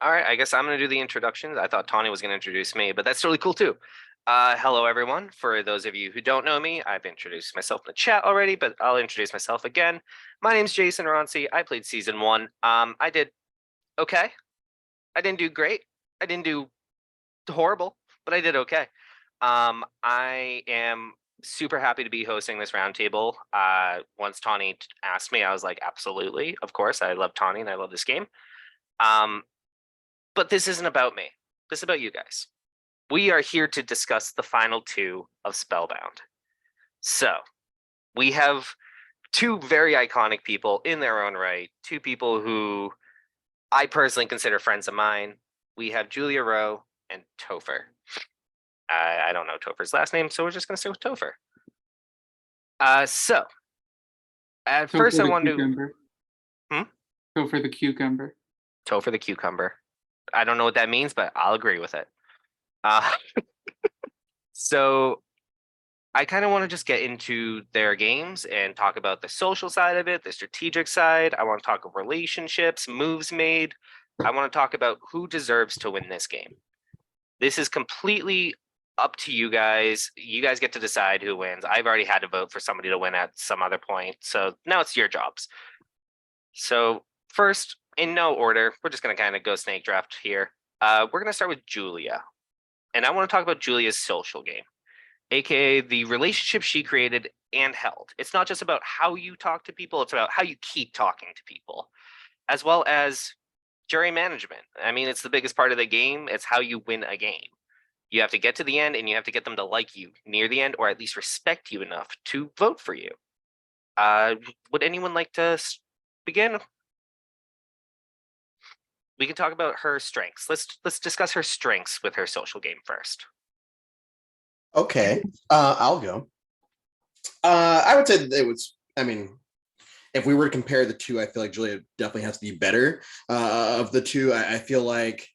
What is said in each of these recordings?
All right, I guess I'm going to do the introductions. I thought Tawny was going to introduce me, but that's totally cool too. Hello, everyone. For those of you who don't know me, I've introduced myself in the chat already, but I'll introduce myself again. My name's Jason Ronci. I played season 1. I did okay. I didn't do great. I didn't do horrible, but I did okay. I am super happy to be hosting this roundtable. Once Tawny asked me, I was like, absolutely, of course. I love Tawny and I love this game. But this isn't about me. This is about you guys. We are here to discuss the final 2 of Spellbound. So, we have 2 very iconic people in their own right, 2 people who I personally consider friends of mine. We have Julia Rowe and Topher. I don't know Topher's last name, so we're just going to stay with Topher. So, at first I wanted to... Topher the cucumber. Topher the cucumber. I don't know what that means, but I'll agree with it. So I kind of want to just get into their games and talk about the social side of it, the strategic side. I want to talk of relationships, moves made. I want to talk about who deserves to win this game. This is completely up to you guys. You guys get to decide who wins. I've already had to vote for somebody to win at some other point, so now it's your jobs. So first, in no order, we're just going to kind of go snake draft here. We're going to start with Julia. And I want to talk about Julia's social game, aka the relationship she created and held. It's not just about how you talk to people, it's about how you keep talking to people, as well as jury management. I mean, it's the biggest part of the game. It's how you win a game. You have to get to the end and you have to get them to like you near the end, or at least respect you enough to vote for you. Would anyone like to begin? We can talk about her strengths. Let's discuss her strengths with her social game first. Okay, I'll go. I would say it was. I mean, if we were to compare the 2, I feel like Julia definitely has to be better of the 2. I feel like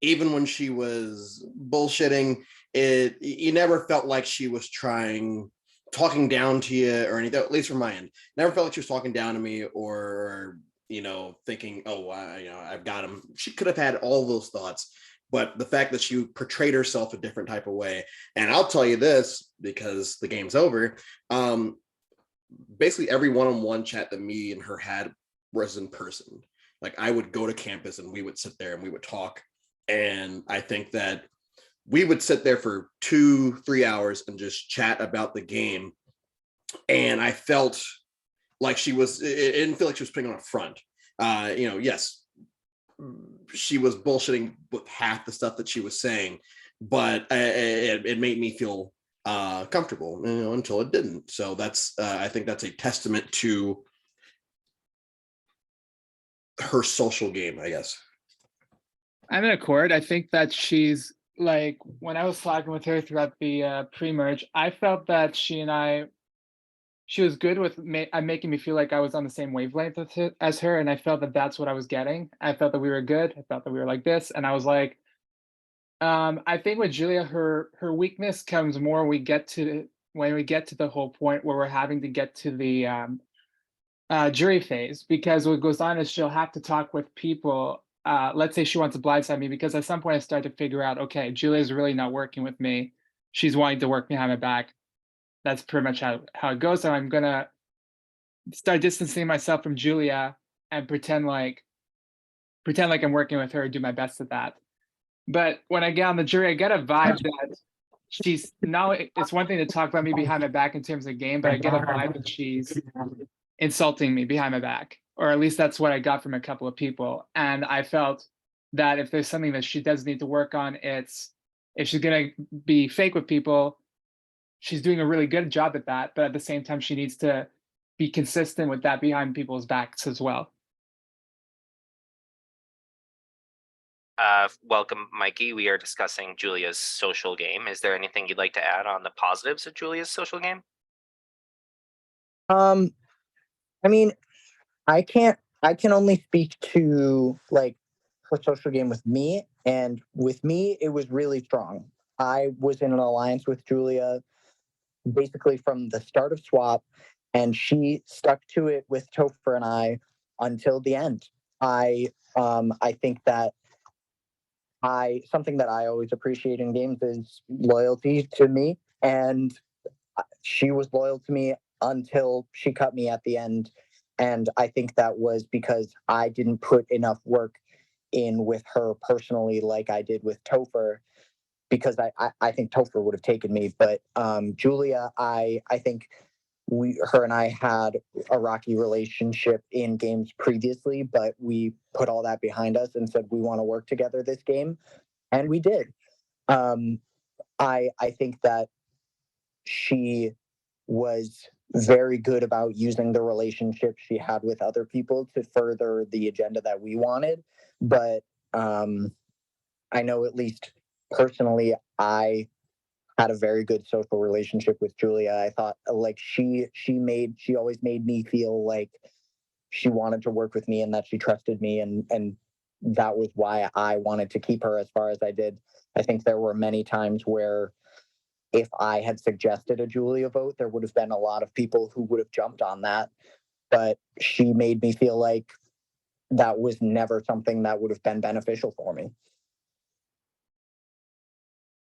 even when she was bullshitting, you never felt like she was talking down to you or anything. At least from my end, never felt like she was talking down to me or thinking, oh, I've got him. She could have had all those thoughts, but the fact that she portrayed herself a different type of way. And I'll tell you this, because the game's over, basically every one-on-one chat that me and her had was in person. Like, I would go to campus and we would sit there and we would talk. And I think that we would sit there for 2-3 hours and just chat about the game. And I felt like it didn't feel like she was putting on a front. Yes, she was bullshitting with half the stuff that she was saying, but it made me feel comfortable, until it didn't. So that's I think that's a testament to her social game, I guess. I'm in accord. I think that she's like, when I was talking with her throughout the pre-merge, I felt that she was good with making me feel like I was on the same wavelength as her, and I felt that that's what I was getting. I felt that we were good. I felt that we were like this, and I was like, I think with Julia, her weakness comes more when we get to the whole point where we're having to get to the jury phase, because what goes on is she'll have to talk with people. Let's say she wants to blindside me, because at some point I start to figure out, okay, Julia's really not working with me. She's wanting to work behind my back. That's pretty much how it goes. So I'm gonna start distancing myself from Julia and pretend like I'm working with her, do my best at that. But when I get on the jury, I get a vibe that she's now. It's one thing to talk about me behind my back in terms of game, but I get a vibe that she's insulting me behind my back, or at least that's what I got from a couple of people. And I felt that if there's something that she does need to work on, it's if she's gonna be fake with people. She's doing a really good job at that, but at the same time, she needs to be consistent with that behind people's backs as well. Welcome, Mikey. We are discussing Julia's social game. Is there anything you'd like to add on the positives of Julia's social game? I mean, I can only speak to like her social game with me, and with me, it was really strong. I was in an alliance with Julia basically from the start of Swap, and she stuck to it with Topher and I until the end. I think that something that I always appreciate in games is loyalty to me, and she was loyal to me until she cut me at the end. And I think that was because I didn't put enough work in with her personally like I did with Topher, because I think Topher would have taken me. But Julia, I think her and I had a rocky relationship in games previously, but we put all that behind us and said we want to work together this game, and we did. I think that she was very good about using the relationship she had with other people to further the agenda that we wanted. But I know, at least personally, I had a very good social relationship with Julia. I thought like she always made me feel like she wanted to work with me and that she trusted me, and that was why I wanted to keep her as far as I did. I think there were many times where if I had suggested a Julia vote, there would have been a lot of people who would have jumped on that. But she made me feel like that was never something that would have been beneficial for me.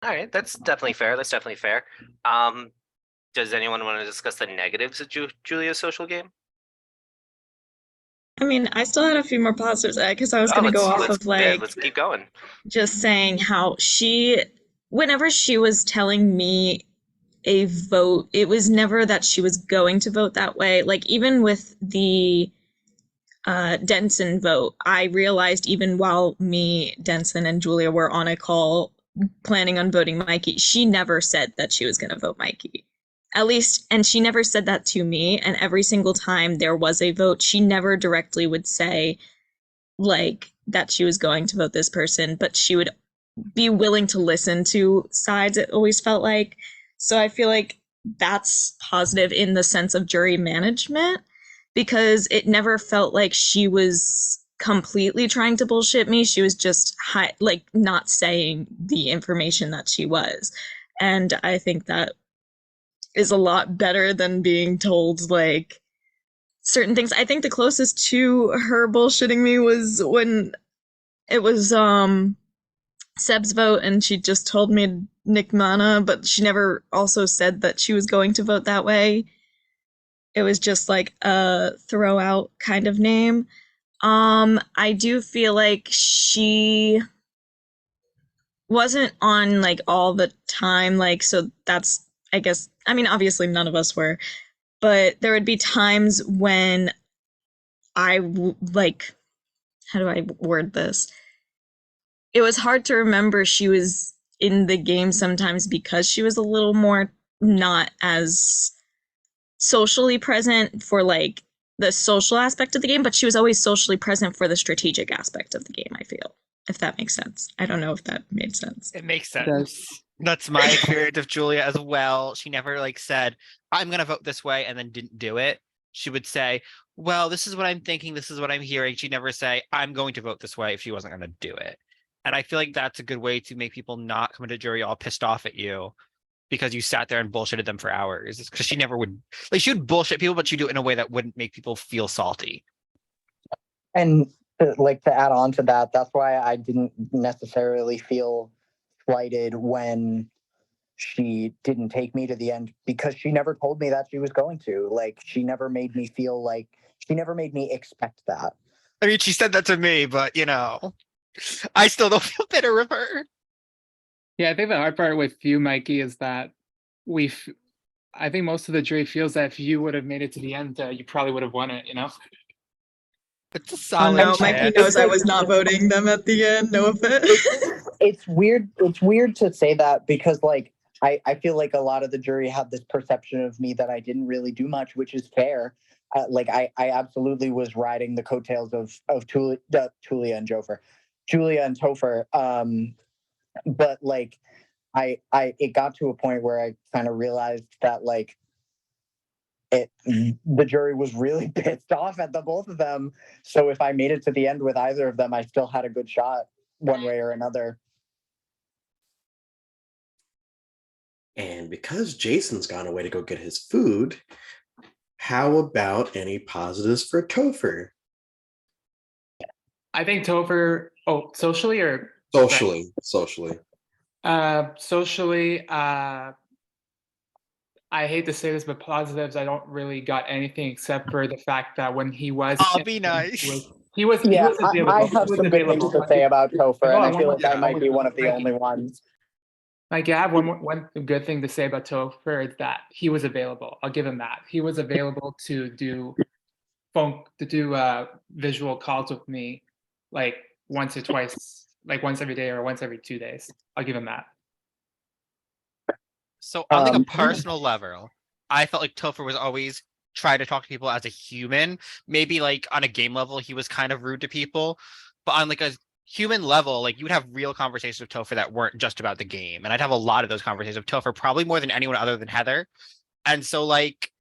All right, that's definitely fair. That's definitely fair. Does anyone want to discuss the negatives of Julia's social game? I mean, I still had a few more positives because I was going to go off of like let's keep going. just saying how whenever she was telling me a vote, it was never that she was going to vote that way. Like even with the Denson vote, I realized even while me, Denson, and Julia were on a call planning on voting Mikey, she never said that she was going to vote Mikey. At least, and she never said that to me. And every single time there was a vote, she never directly would say like that she was going to vote this person, but she would be willing to listen to sides, it always felt like. So I feel like that's positive in the sense of jury management, because it never felt like she was completely trying to bullshit me. She was just like not saying the information that she was. And I think that is a lot better than being told like certain things. I think the closest to her bullshitting me was when it was Seb's vote and she just told me Nick Mana, but she never also said that she was going to vote that way. It was just like a throw out kind of name. I do feel like she wasn't on like all the time, like, so that's, I guess, I mean, obviously none of us were, but there would be times when like, how do I word this? It was hard to remember she was in the game sometimes because she was a little more not as socially present for like the social aspect of the game, but she was always socially present for the strategic aspect of the game, I feel, if that makes sense. I don't know if that made sense. It makes does. sense. That's my experience of Julia as well. She never like said, I'm gonna vote this way and then didn't do it. She would say, well, this is what I'm thinking, this is what I'm hearing. She'd never say, I'm going to vote this way if she wasn't gonna do it. And I feel like that's a good way to make people not come into jury all pissed off at you because you sat there and bullshitted them for hours. Because she never would, like, she would bullshit people, but she'd do it in a way that wouldn't make people feel salty. And like to add on to that, that's why I didn't necessarily feel slighted when she didn't take me to the end, because she never told me that she was going to. Like, she never made me feel like, she never made me expect that. I mean, she said that to me, but you know, I still don't feel bitter of her. Yeah, I think the hard part with you, Mikey, is that I think most of the jury feels that if you would have made it to the end, you probably would have won it, you know? It's a Oh solid no, chance. Mikey knows I was not voting them at the end. No offense. It's weird. It's weird to say that because, like, I feel like a lot of the jury had this perception of me that I didn't really do much, which is fair. Like, I absolutely was riding the coattails of Julia and Topher. But like, it got to a point where I kind of realized that like the jury was really pissed off at the both of them. So if I made it to the end with either of them, I still had a good shot one way or another. And because Jason's gone away to go get his food, how about any positives for Topher? I think Topher, socially or Socially. Socially, I hate to say this, but positives, I don't really got anything except for the fact that when he was, I'll in be the game, nice. he was Yeah, available. I He have was some good things available. to say about Topher, and I feel like I Yeah. might be one of the only ones. Like, I have one good thing to say about Topher is that he was available. I'll give him that. He was available to do visual calls with me, like once or twice, like once every day or once every 2 days. I'll give him that. So on like a Um, personal level, I felt like Topher was always trying to talk to people as a human. Maybe like on a game level, he was kind of rude to people, but on like a human level, like you would have real conversations with Topher that weren't just about the game. And I'd have a lot of those conversations with Topher, probably more than anyone other than Heather. And so like,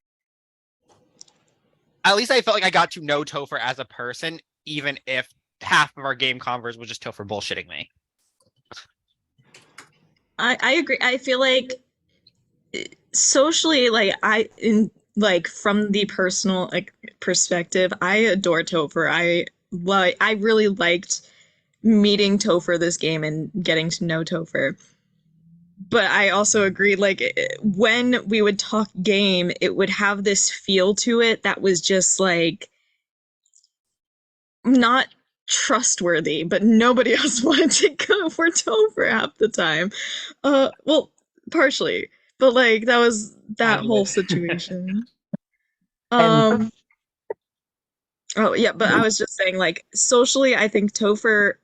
at least I felt like I got to know Topher as a person, even if half of our game convers was just Topher bullshitting me. I agree. I feel like socially, like from the personal like perspective, I adore Topher. I really liked meeting Topher this game and getting to know Topher. But I also agree, like when we would talk game, it would have this feel to it that was just like not trustworthy, but nobody else wanted to go for Topher half the time. Well, partially, but like that was that whole situation. Um, oh yeah, but I was just saying, like socially, I think Topher.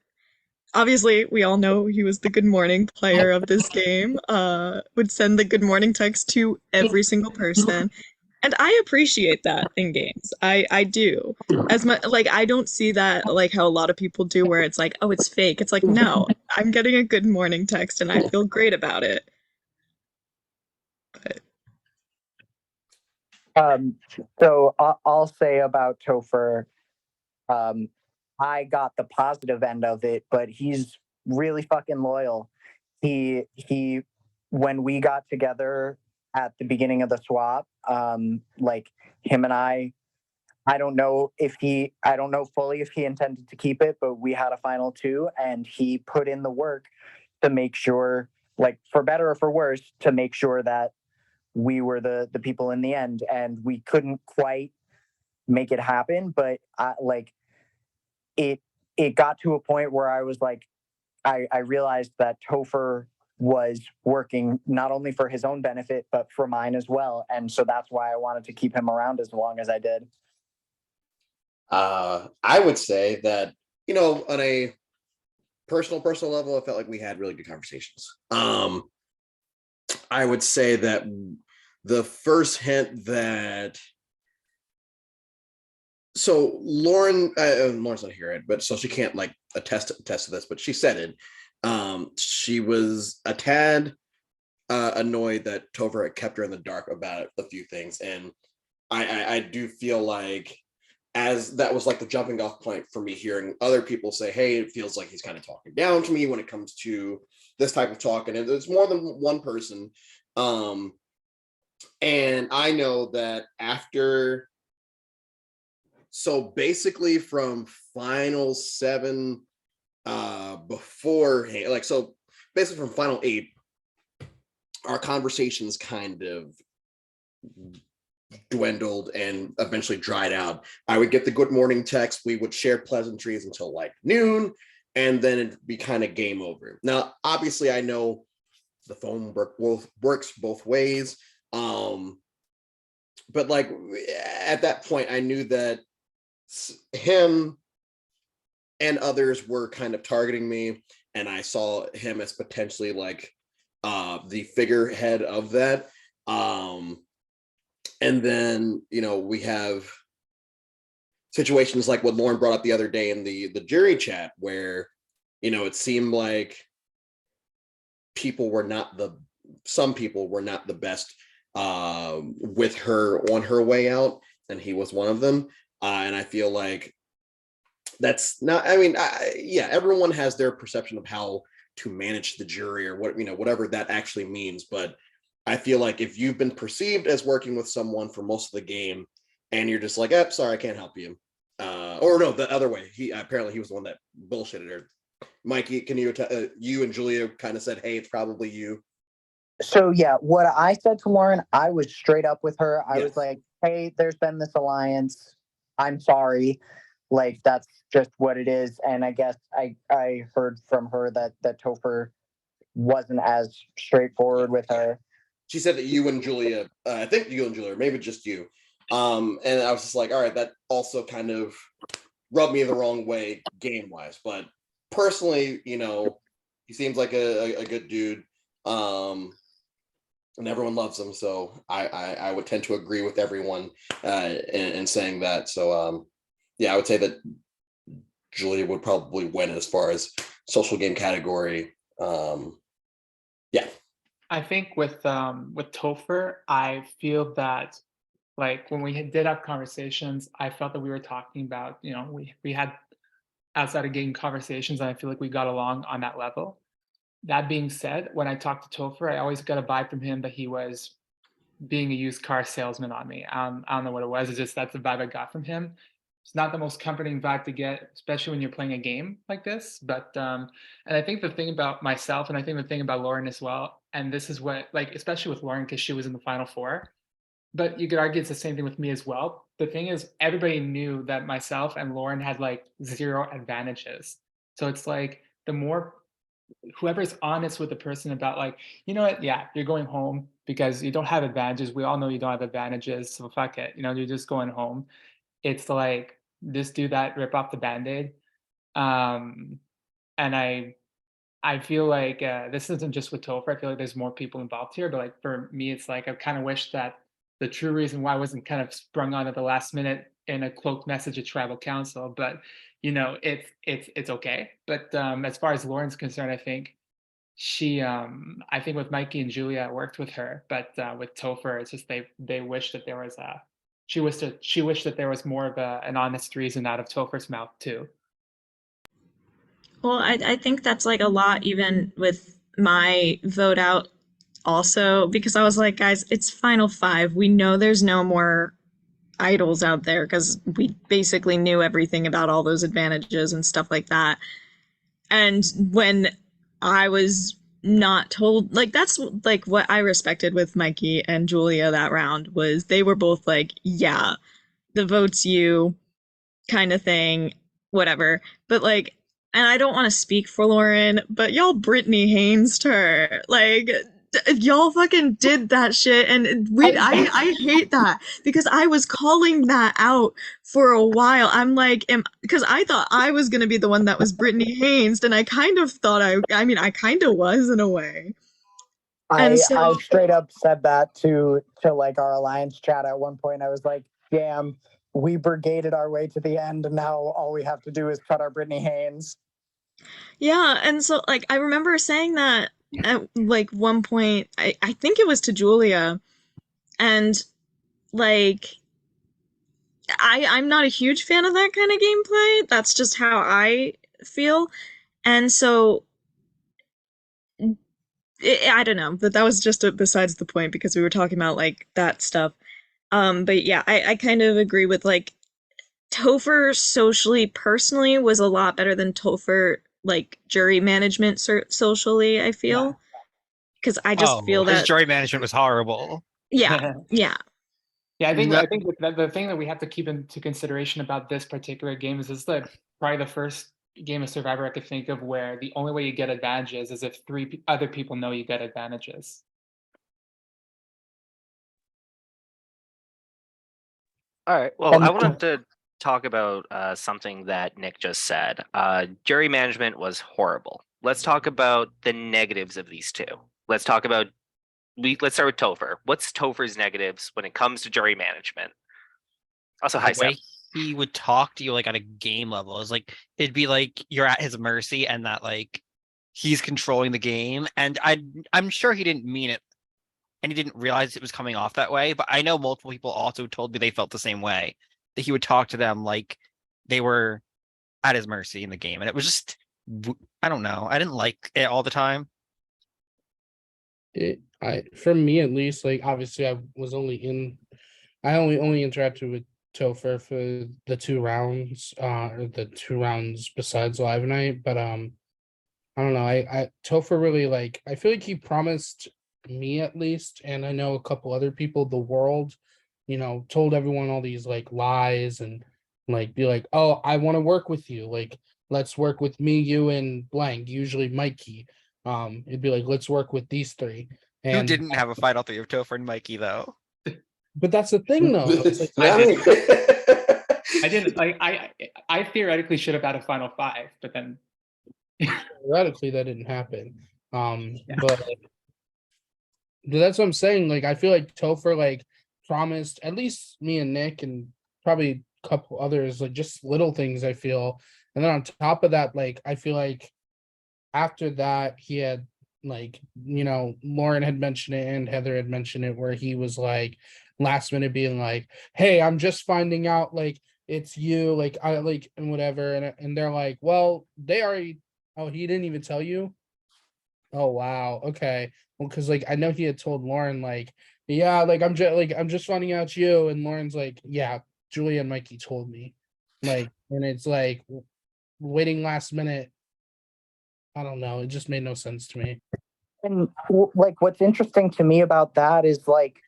Obviously, we all know he was the good morning player of this game. Would send the good morning text to every single person. And I appreciate that in games. I do. As much like I don't see that like how a lot of people do where it's like, oh, it's fake. It's like, no, I'm getting a good morning text and I feel great about it. But Um, so I'll say about Topher, I got the positive end of it, but he's really fucking loyal. He when we got together at the beginning of the swap, like him and I don't know fully if he intended to keep it, but we had a final two and he put in the work to make sure, like for better or for worse, to make sure that we were the people in the end, and we couldn't quite make it happen, but it got to a point where I was like, I realized that Topher was working not only for his own benefit but for mine as well, and so that's why I wanted to keep him around as long as I did. I would say that, on a personal level, I felt like we had really good conversations. I would say that the first hint that Lauren's not here, Ed, but so she can't like attest to this, but she said it. She was a tad annoyed that Topher had kept her in the dark about a few things, and I do feel like as that was like the jumping off point for me hearing other people say, hey, it feels like he's kind of talking down to me when it comes to this type of talk, and there's more than one person. And I know that after, so basically from final 7 beforehand, like, so basically from final 8, our conversations kind of dwindled and eventually dried out. I would get the good morning text, we would share pleasantries until like noon, and then it'd be kind of game over. Now, obviously, I know the phone works both ways. But like at that point, I knew that him and others were kind of targeting me, and I saw him as potentially like the figurehead of that. And then, we have situations like what Lauren brought up the other day in the jury chat, where, it seemed like some people were not the best with her on her way out, and he was one of them. And I feel like that's not, everyone has their perception of how to manage the jury or whatever that actually means. But I feel like if you've been perceived as working with someone for most of the game and you're just like, sorry, I can't help you. Or no, the other way. He was the one that bullshitted her. Mikey, can you you and Julia kind of said, hey, it's probably you. So yeah, what I said to Lauren, I was straight up with her. I Yes. was like, "Hey, there's been this alliance. I'm sorry. Like that's just what it is." And I guess I heard from her that Topher wasn't as straightforward with her. She said that you and Julia, I think you and Julia, or maybe just you. And I was just like, all right, that also kind of rubbed me the wrong way game wise. But personally, you know, he seems like a good dude. And everyone loves him. So I would tend to agree with everyone in saying that. So yeah, I would say that Julia would probably win as far as social game category. Yeah. I think with Topher, I feel that like when we did have conversations, I felt that we were talking about, you know, we had outside of game conversations, and I feel like we got along on that level. That being said, when I talked to Topher, I always got a vibe from him that he was being a used car salesman on me. I don't know what it was. It's just that's the vibe I got from him. It's not the most comforting vibe to get, especially when you're playing a game like this. But and I think the thing about myself, and I think the thing about Lauren as well, and this is what like, especially with Lauren because she was in the final four. But you could argue it's the same thing with me as well. The thing is, everybody knew that myself and Lauren had like zero advantages. So it's like the more whoever's honest with the person about like, you know what, yeah, you're going home because you don't have advantages. We all know you don't have advantages, so fuck it. You know, you're just going home. It's like just do that, rip off the band-aid. And I feel like this isn't just with Topher. I feel like there's more people involved here, but like for me, it's like I kind of wish that the true reason why I wasn't kind of sprung on at the last minute in a cloaked message of tribal council. But you know, it's okay. But as far as Lauren's concerned, I think she I think with Mikey and Julia it worked with her, but with Topher, it's just they wish that there was a she wished that there was more of an honest reason out of Topher's mouth too. Well, I think that's like a lot even with my vote out also because I was like, guys, it's final five. We know there's no more idols out there because we basically knew everything about all those advantages and stuff like that. And when I was not told, like that's like what I respected with Mikey and Julia that round was they were both like, yeah, the vote's you kind of thing, whatever. But like, and I don't want to speak for Lauren, but y'all Brittany Haynes her. Like, y'all fucking did that shit. And I hate that because I was calling that out for a while. I'm like, because I thought I was going to be the one that was Brittany Haynes. And I kind of thought I mean, I kind of was in a way. I straight up said that to like our alliance chat at one point. I was like, damn, we brigaded our way to the end, and now all we have to do is cut our Brittany Haynes. Yeah, and so like I remember saying that at like one point, I think it was to Julia, and like I'm not a huge fan of that kind of gameplay. That's just how I feel. And so I don't know, but that was just besides the point because we were talking about like that stuff. But yeah, I kind of agree with like Topher socially, personally was a lot better than Topher like jury management socially, I feel. Because I just feel his that jury management was horrible. yeah. Yeah, I think No- the thing that we have to keep into consideration about this particular game is this like probably the first game of Survivor I could think of where the only way you get advantages is if three other people know you get advantages. All right. Well, And- I wanted to talk about something that Nick just said. Jury management was horrible. Let's talk about the negatives of these two. Let's talk about let's start with Topher. What's Topher's negatives when it comes to jury management? Also, hi, The Sam. way he would talk to you like on a game level is like it'd be like you're at his mercy and that like he's controlling the game. And I'm sure he didn't mean it and he didn't realize it was coming off that way. But I know multiple people also told me they felt the same way, that he would talk to them like they were at his mercy in the game. And it was just, I don't know. I didn't like it all the time. For me at least, like obviously I only interacted with Topher for the 2 rounds, or the 2 rounds besides Live Night, but don't know. Topher really like. I feel like he promised me at least, and I know a couple other people the world. You know, told everyone all these like lies and like be like, oh, I want to work with you. Like, let's work with me, you, and blank. Usually Mikey. It'd be like, let's work with these three. Who And didn't have a final three of Topher and Mikey though? but that's the thing though. It's like, Not I me. I didn't like I theoretically should have had a final five, but then theoretically that didn't happen. Yeah. But that's what I'm saying. Like, I feel like Topher like promised at least me and Nick and probably a couple others, like just little things I feel. And then on top of that, like I feel like after that he had like, you know, Lauren had mentioned it and Heather had mentioned it where he was like last minute being like, hey, I'm just finding out like it's you, like I like and whatever. And they're like, well, they already, oh, he didn't even tell you. Oh wow, okay. Well, because like I know he had told Lauren like, yeah, like I'm just finding out you, and Lauren's like, yeah, Julia and Mikey told me, like, and it's like waiting last minute. I don't know. It just made no sense to me. And like what's interesting to me about that is like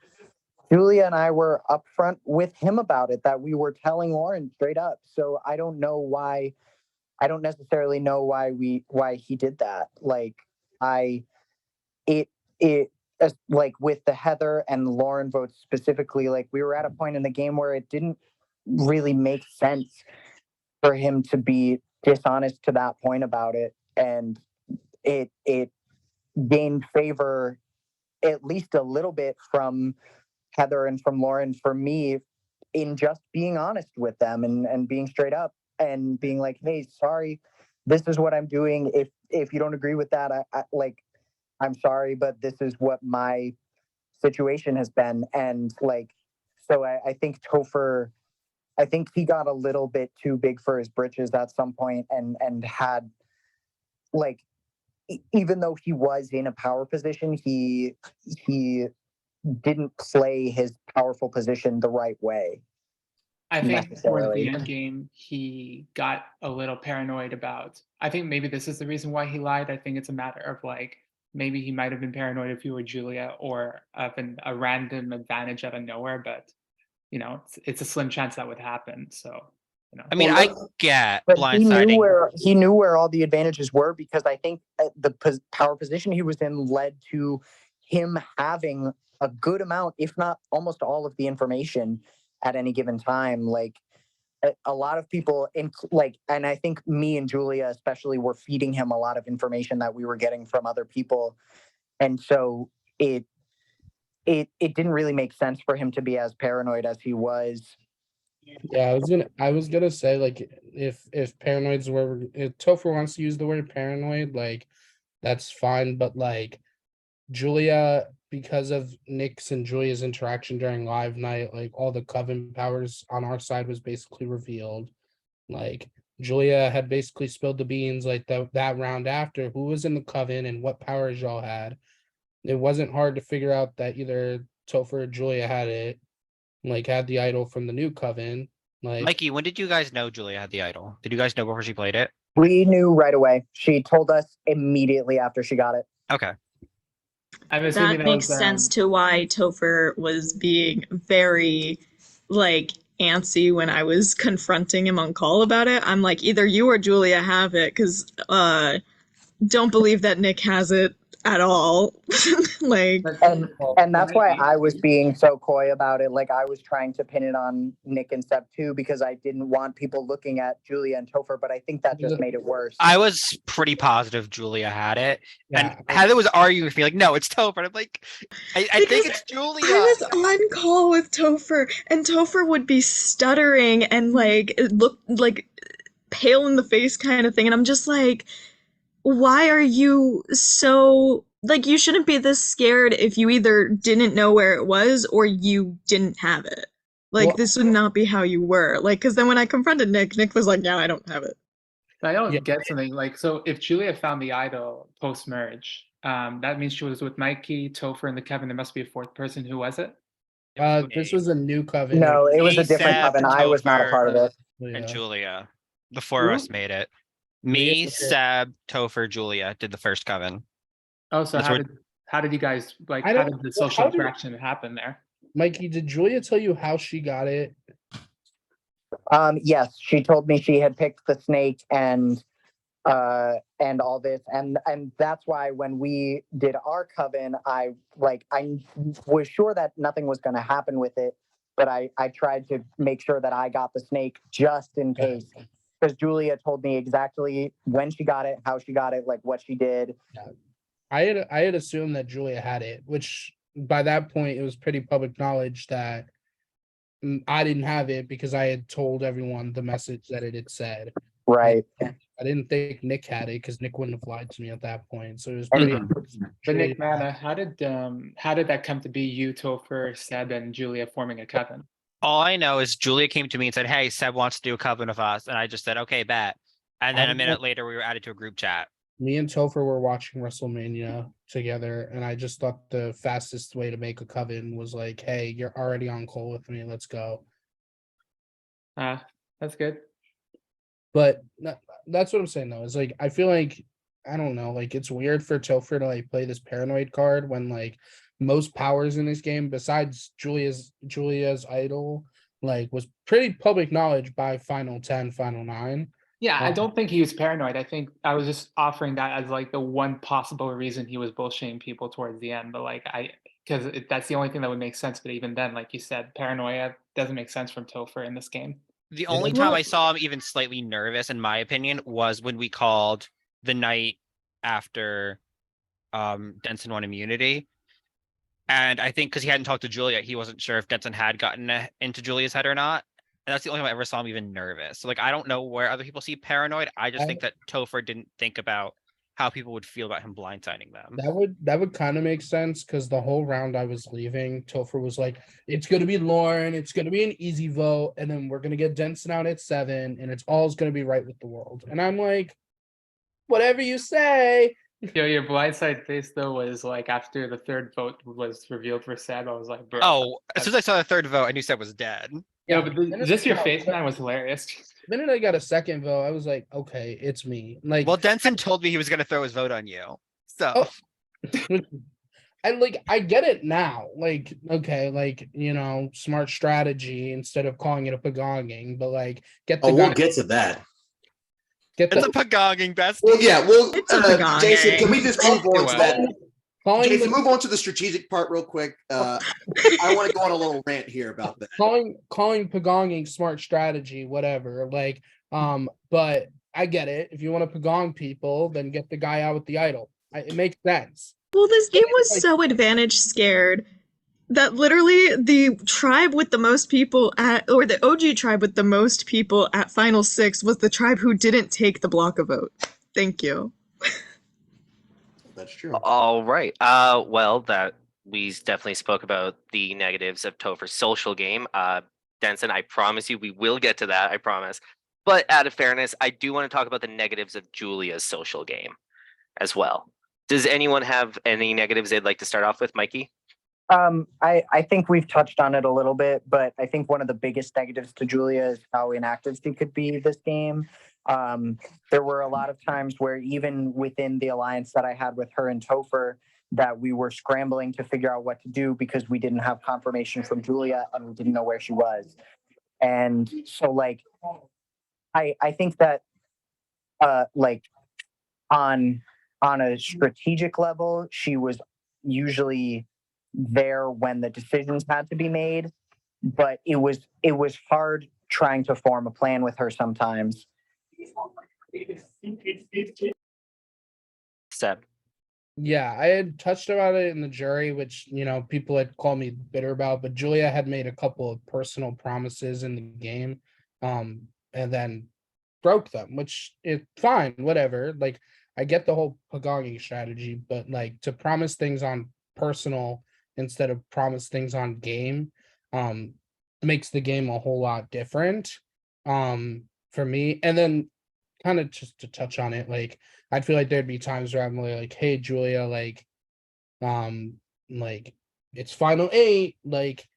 Julia and I were upfront with him about it, that we were telling Lauren straight up. So I don't know why. I don't necessarily know why he did that. Like it like with the Heather and Lauren votes specifically, like we were at a point in the game where it didn't really make sense for him to be dishonest to that point about it, and it gained favor at least a little bit from Heather and from Lauren for me in just being honest with them and being straight up and being like, hey, sorry, this is what I'm doing. If you don't agree with that, I like, I'm sorry, but this is what my situation has been. And like, so I think Topher, I think he got a little bit too big for his britches at some point and had like, even though he was in a power position, he didn't play his powerful position the right way. I think towards Necessarily. the end game he got a little paranoid about. I think maybe this is the reason why he lied. I think it's a matter of like maybe he might have been paranoid if you were Julia or of a random advantage out of nowhere, but you know, it's a slim chance that would happen. So, you know. I mean, I get But blindsiding. he knew where all the advantages were, because I think the power position he was in led to him having a good amount, if not almost all of the information at any given time. Like a lot of people and I think me and Julia especially were feeding him a lot of information that we were getting from other people. And so it didn't really make sense for him to be as paranoid as he was. Yeah, I was gonna say like if paranoid's where if Topher wants to use the word paranoid, like that's fine, but like Julia, because of Nick's and Julia's interaction during live night, like all the coven powers on our side was basically revealed. Like Julia had basically spilled the beans like that round after who was in the coven and what powers y'all had. It wasn't hard to figure out that either Topher or Julia had it, like had the idol from the new coven. Like Mikey, when did you guys know Julia had the idol? Did you guys know before she played it? We knew right away. She told us immediately after she got it. Okay. I'm assuming That makes sense to why Topher was being very like antsy when I was confronting him on call about it. I'm like, either you or Julia have it, because don't believe that Nick has it at all. Like, And that's why I was being so coy about it. Like I was trying to pin it on Nick and Seb too, because I didn't want people looking at Julia and Topher, but I think that just made it worse. I was pretty positive Julia had it. yeah, And Heather was arguing with me, like, no, it's Topher. And I'm like, I think Because it's Julia. I was on call with Topher, and Topher would be stuttering and like it looked like pale in the face kind of thing, and I'm just like, why are you so like, you shouldn't be this scared if you either didn't know where it was or you didn't have it. Like, Well- this would not be how you were. Like, because then when I confronted Nick was like, yeah, I don't have it. I don't Yeah. get something like, so if Julia found the idol post merge, that means she was with Mikey, Topher, and the Kevin. There must be a fourth person. Who was it? this was a new coven. No, it was a different Seb, coven. I was not a part of it. And Yeah. Julia. The four of Who? us made it. Me, okay. Seb, Topher, Julia did the first coven. Oh, so That's how where- did you guys like? I How don't- did the well, social how did- interaction happen there? Mikey, did Julia tell you how she got it? Yes, she told me she had picked the snake and all this, and that's why when we did our coven, I was sure that nothing was going to happen with it, but I tried to make sure that I got the snake just in case, because Julia told me exactly when she got it, how she got it, like what she did. I had assumed that Julia had it, which by that point it was pretty public knowledge that I didn't have it because I had told everyone the message that it had said. Right. I didn't think Nick had it because Nick wouldn't have lied to me at that point. So it was And- pretty. But Nick Mana, how did that come to be you, Topher, Seb, and Julia forming a coven? All I know is Julia came to me and said, "Hey, Seb wants to do a coven of us," and I just said, "Okay, bet." And then a minute later, we were added to a group chat. Me and Topher were watching WrestleMania together, and I just thought the fastest way to make a coven was like, "Hey, you're already on call with me. Let's go." That's good. But that's what I'm saying though. Is like I feel like I don't know, like it's weird for Topher to like play this paranoid card when like most powers in this game, besides Julia's idol, like was pretty public knowledge by Final 10, Final 9. Yeah, I don't think he was paranoid. I think I was just offering that as like the one possible reason he was bullshitting people towards the end. But like because that's the only thing that would make sense. But even then, like you said, paranoia doesn't make sense from Topher in this game. The It only doesn't- time I saw him even slightly nervous, in my opinion, was when we called the night after Denson won immunity. And I think because he hadn't talked to Julia, he wasn't sure if Denson had gotten into Julia's head or not. And that's the only time I ever saw him even nervous. So like I don't know where other people see paranoid. I just think that Topher didn't think about how people would feel about him blindsiding them. That would kind of make sense because the whole round I was leaving, Topher was like, "It's gonna be Lauren, it's gonna be an easy vote, and then we're gonna get Denson out at 7, and it's all's gonna be right with the world." And I'm like, "Whatever you say." Yo, your blindside face though was like after the third vote was revealed for Seb. I was like, bro. Oh, as soon as I saw the third vote, I knew Seb was dead. Yeah, but minute just your I face, got- man, was hilarious. The minute I got a second vote, I was like, "Okay, it's me." Like, Well, Denson told me he was gonna throw his vote on you. So Oh. I get it now. Like, okay, like smart strategy instead of calling it a pagonging, but like get the Oh, we'll guy, get to that. get it's the a pagonging best. Well, yeah. Well, It's a Jason, can we pagonging. just move on to that? calling Jason, the, move on to the strategic part real quick. I want to go on a little rant here about that. calling pagonging smart strategy, whatever. Like, but I get it. If you want to pagong people, then get the guy out with the idol. It makes sense. Well, this game was like- so advantage scared that literally the tribe with the most people or the OG tribe with the most people at Final 6 was the tribe who didn't take the block a vote. Thank you. That's true. All right. Well, that we definitely spoke about the negatives of Topher's social game. Denson, I promise you, we will get to that. I promise. But out of fairness, I do want to talk about the negatives of Julia's social game as well. Does anyone have any negatives they'd like to start off with, Mikey? I think we've touched on it a little bit, but I think one of the biggest negatives to Julia is how inactive she could be this game. There were a lot of times where even within the alliance that I had with her and Topher, that we were scrambling to figure out what to do because we didn't have confirmation from Julia and we didn't know where she was. And so like, I think that like on a strategic level, she was usually there when the decisions had to be made, but it was hard trying to form a plan with her sometimes. Seb. Yeah, I had touched about it in the jury, which people had called me bitter about, but Julia had made a couple of personal promises in the game, and then broke them, which is fine, whatever. Like I get the whole pagonging strategy, but like to promise things on personal instead of promise things on game, makes the game a whole lot different, for me. And then kind of just to touch on it, like I'd feel like there'd be times where I'm like, "Hey, Julia, like it's final 8. Like,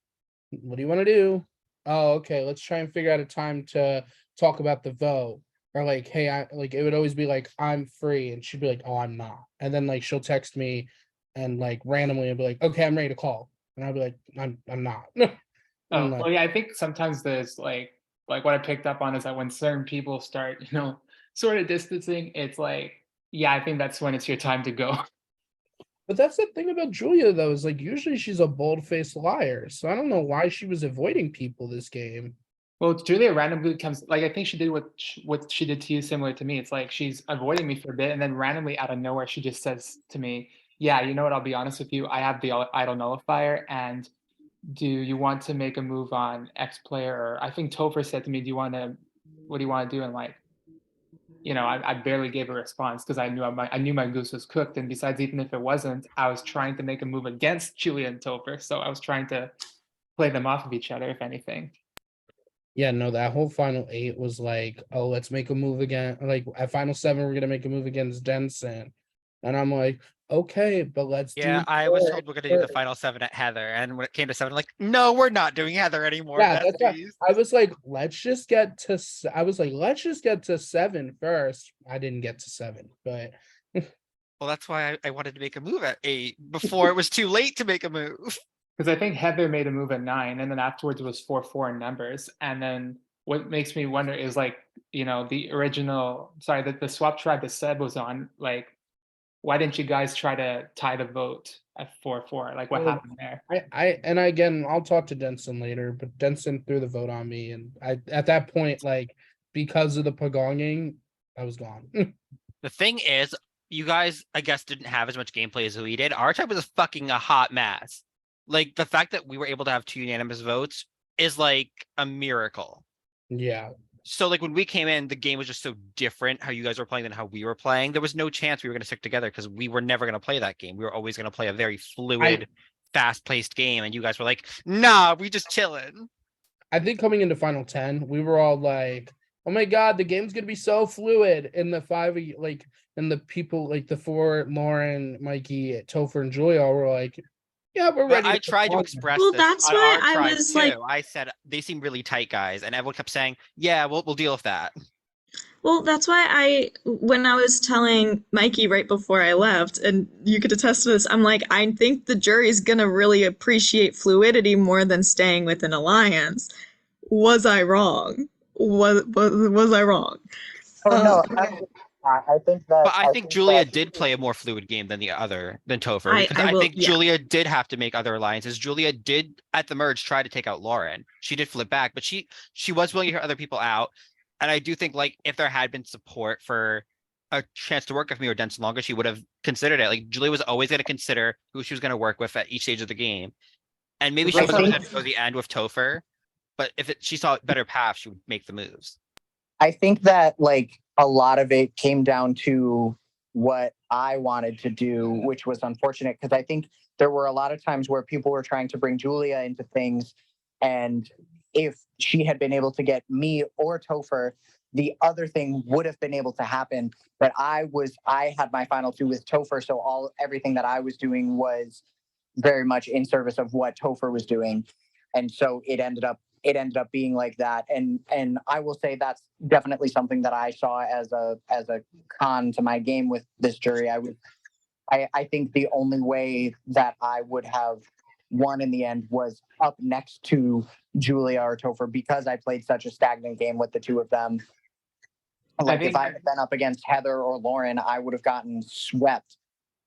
what do you want to do? Oh, okay, let's try and figure out a time to talk about the vote." or like, hey, I like it would always be like, I'm free, and she'd be like, oh, I'm not. And then like she'll text me and like randomly and be like, okay, I'm ready to call. And I'll be like, I'm not. Oh, And, like, well, yeah, I think sometimes there's like what I picked up on is that when certain people start, sort of distancing, it's like, yeah, I think that's when it's your time to go. but that's the thing about Julia though, is like usually she's a bold-faced liar. So I don't know why she was avoiding people this game. Well, Julia randomly comes, like, I think she did what she did to you, similar to me. It's like she's avoiding me for a bit, and then randomly out of nowhere, she just says to me, "Yeah, you know what? I'll be honest with you. I have the idle nullifier, and do you want to make a move on X player?" Or I think Topher said to me, what do you want to do?" And like, I barely gave a response because I knew my goose was cooked. And besides, even if it wasn't, I was trying to make a move against Julia and Topher, so I was trying to play them off of each other, if anything. Yeah, no, that whole final 8 was like, oh, let's make a move again. Like at final 7, we're gonna make a move against Denson. And I'm like, okay, but let's Yeah, do I was more told we're gonna do the first." final 7 at Heather, and when it came to 7, like, no, we're not doing Heather anymore. Yeah, that's why besties." I was like, let's just get to I was like, let's just get to 7 first. I didn't get to 7, but Well, that's why I wanted to make a move at 8 before it was too late to make a move. Because I think Heather made a move at 9, and then afterwards it was 4-4 in numbers. And then what makes me wonder is like, the original, sorry, the swap tribe that Seb was on, like, why didn't you guys try to tie the vote at 4-4? Like, what Well, happened there? and again, I'll talk to Denson later, but Denson threw the vote on me, and I at that point, like, because of the pagonging, I was gone. The thing is, you guys, I guess, didn't have as much gameplay as we did. Our tribe was fucking a hot mess. Like, the fact that we were able to have 2 unanimous votes is like a miracle. Yeah. So like when we came in, the game was just so different how you guys were playing than how we were playing. There was no chance we were going to stick together because we were never going to play that game. We were always going to play a very fluid, fast-paced game, and you guys were like, "Nah, we just chilling." I think coming into final 10, we were all like, oh my god, the game's gonna be so fluid. And the 5 of you, like, and the people, like the 4, Lauren, Mikey, Topher, and Julia all were like, yeah, we're But ready. I tried to perform." express Well, this that's on why our I tribe was too. like- I said they seem really tight guys, and everyone kept saying, "Yeah, we'll deal with that." Well, that's why when I was telling Mikey right before I left, and you could attest to this, I'm like, I think the jury's gonna really appreciate fluidity more than staying with an alliance. Was I wrong? Was I wrong? Oh no, Um, I think that. But I think Julia that- did play a more fluid game than Topher, I because I will- think yeah. Julia did have to make other alliances. Julia did at the merge try to take out Lauren. She did flip back, but she was willing to hear other people out. And I do think like if there had been support for a chance to work with me or Denson longer, she would have considered it. Like Julia was always going to consider who she was going to work with at each stage of the game. And maybe she I wasn't going think- to go to the end with Topher, but if she saw a better path, she would make the moves. I think that like a lot of it came down to what I wanted to do, which was unfortunate because I think there were a lot of times where people were trying to bring Julia into things. And if she had been able to get me or Topher, the other thing would have been able to happen. But I had my final 2 with Topher. So everything that I was doing was very much in service of what Topher was doing. And so it ended up being like that. And I will say that's definitely something that I saw as a con to my game with this jury. I think the only way that I would have won in the end was up next to Julia or Topher because I played such a stagnant game with the 2 of them. Like if I had been up against Heather or Lauren, I would have gotten swept.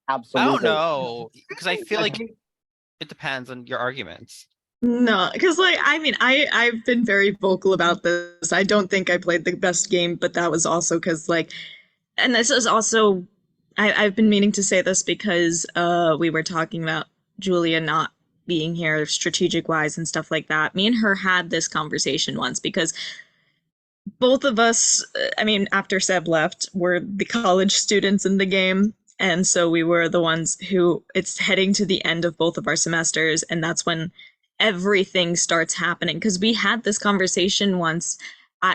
Absolutely. I don't know, because I feel like it depends on your arguments. No, because like I mean, I've been very vocal about this. I don't think I played the best game, but that was also because like, and this is also, I've been meaning to say this because we were talking about Julia not being here strategic wise and stuff like that. Me and her had this conversation once because both of us, I mean, after Seb left, were the college students in the game. And so we were the ones who it's heading to the end of both of our semesters. And that's when everything starts happening. Because we had this conversation once,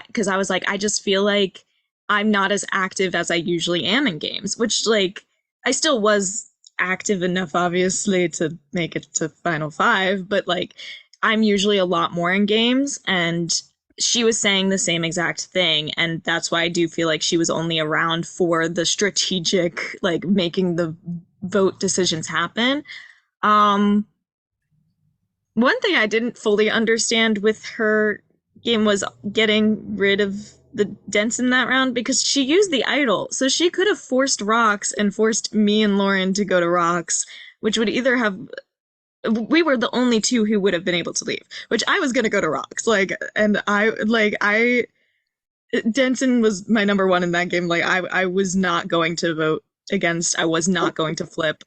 because I was like, I just feel like I'm not as active as I usually am in games, which like I still was active enough, obviously, to make it to Final 5. But like I'm usually a lot more in games. And she was saying the same exact thing, and that's why I do feel like she was only around for the strategic, like making the vote decisions happen. One thing I didn't fully understand with her game was getting rid of the dents in that round, because she used the idol, so she could have forced rocks and forced me and Lauren to go to rocks, which would either have, we were the only two who would have been able to leave, which I was going to go to rocks, and I Denson was my number one in that game. I was not going to vote against, I was not going to flip.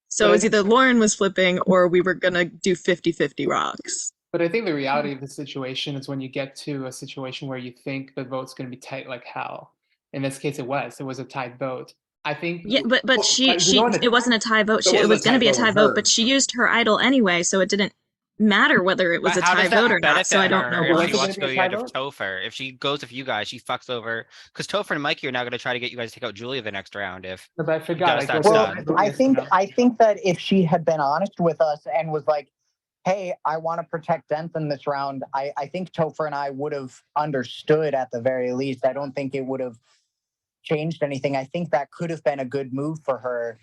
So But it I was think- either Lauren was flipping or we were gonna do 50-50 rocks. But I think the reality of the situation is when you get to a situation where you think the vote's going to be tight like hell. In this case, it was a tied vote. I think. Yeah, but Well, she you know what? it wasn't a tie vote. It It wasn't was a going to tie be a vote on tie vote, her. but she used her idol anyway, so it didn't matter whether it was But a how tie does that vote or not. benefit So I don't know her why. if she Was it wants to gonna go be the a end tie of vote? Topher? If she goes with you guys, she fucks over because Topher and Mikey are now going to try to get you guys to take out Julia the next round. If But I forgot. Does I that guess sound- it's- Well, I think that if she had been honest with us and was like, "Hey, I want to protect Denson this round," I think Topher and I would have understood at the very least. I don't think it would have changed anything. I think that could have been a good move for her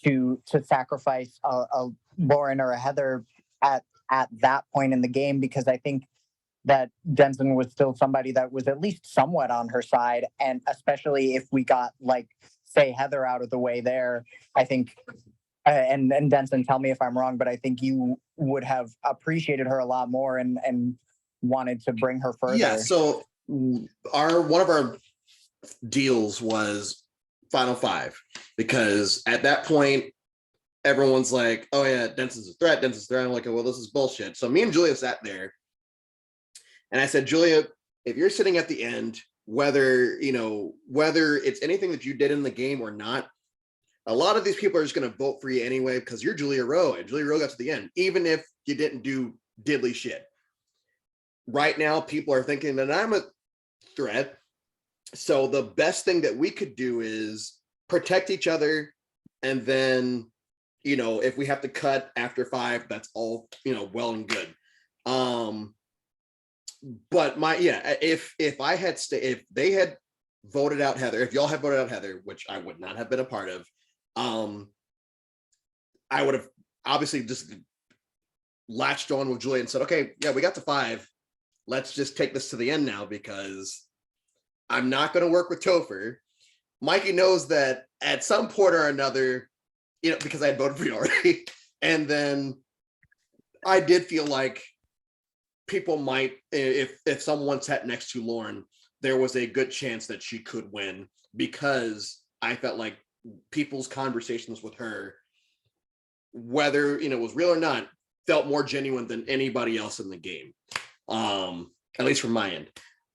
to sacrifice a Lauren or a Heather at that point in the game, because I think that Denson was still somebody that was at least somewhat on her side, and especially if we got, like, say, Heather out of the way there, I think. And Denson, tell me if I'm wrong, but I think you would have appreciated her a lot more and wanted to bring her further. Yeah, so one of our deals was Final Five, because at that point everyone's like, "Oh yeah, Denson's a threat. Denson's a threat." I'm like, "Well, this is bullshit." So me and Julia sat there, and I said, "Julia, if you're sitting at the end, whether it's anything that you did in the game or not, a lot of these people are just going to vote for you anyway because you're Julia Rowe, and Julia Rowe got to the end, even if you didn't do diddly shit. Right now, people are thinking that I'm a threat. So the best thing that we could do is protect each other. And then, if we have to cut after 5, that's all, well and good. But if they had voted out Heather, if y'all had voted out Heather, which I would not have been a part of, I would have obviously just latched on with Julia and said, "Okay, yeah, we got to 5. Let's just take this to the end now, because I'm not going to work with Topher." Mikey knows that at some point or another, because I had voted for you already. And then I did feel like people might, if someone sat next to Lauren, there was a good chance that she could win, because I felt like people's conversations with her, whether it was real or not, felt more genuine than anybody else in the game. At least from my end.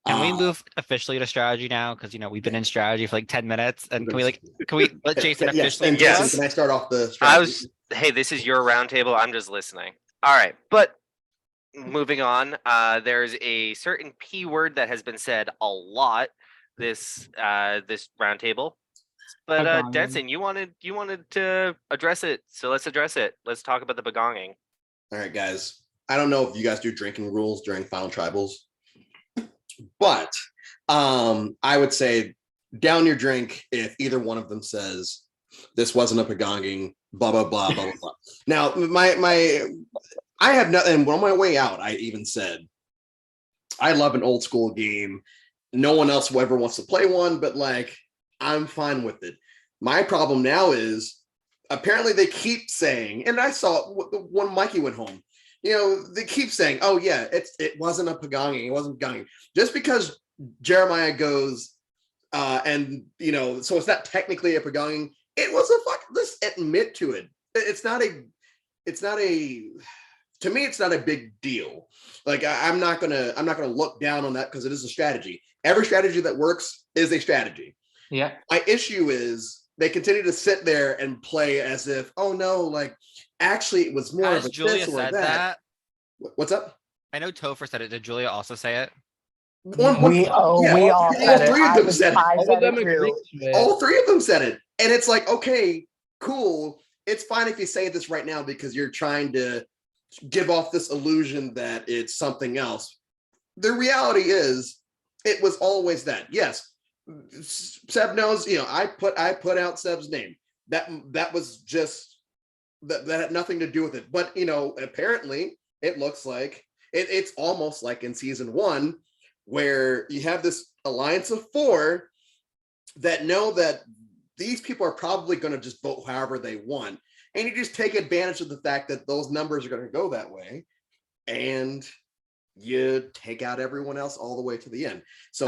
Can we move officially to strategy now? Because we've been in strategy for like 10 minutes, and can we let Jason Yes, officially? and do Jason, us? can I start off the strategy? Hey, this is your roundtable. I'm just listening. All right, but moving on. There's a certain P word that has been said a lot this roundtable. But Begonging. Denson, you wanted to address it, so let's address it. Let's talk about the begonging. All right, guys. I don't know if you guys do drinking rules during Final Tribals, but I would say down your drink if either one of them says this wasn't a begonging, blah blah blah blah blah. Now, I have nothing. On my way out, I even said I love an old school game. No one else ever wants to play one, but I'm fine with it. My problem now is apparently they keep saying, and I saw when Mikey went home, they keep saying, "Oh yeah, it wasn't a begonging. It wasn't begonging." Just because Jeremiah goes, and so it's not technically a begonging. It was a fuck. Let's admit to it. It's not a. To me, it's not a big deal. I'm not gonna look down on that because it is a strategy. Every strategy that works is a strategy. Yeah. My issue is they continue to sit there and play as if, oh no, actually it was more Has of a Julia this or said that. that? What's up? I know Topher said it. Did Julia also say it? We all said it. three of them said it. I All said of them it agree too. to it. All 3 of them said it. And it's like, okay, cool. It's fine if you say this right now because you're trying to give off this illusion that it's something else. the reality is it was always that. Yes, Seb knows, I put out Seb's name. That was just that had nothing to do with it. But apparently it looks like it's almost like in season 1 where you have this alliance of 4 that know that these people are probably going to just vote however they want. And you just take advantage of the fact that those numbers are going to go that way. And you take out everyone else all the way to the end. So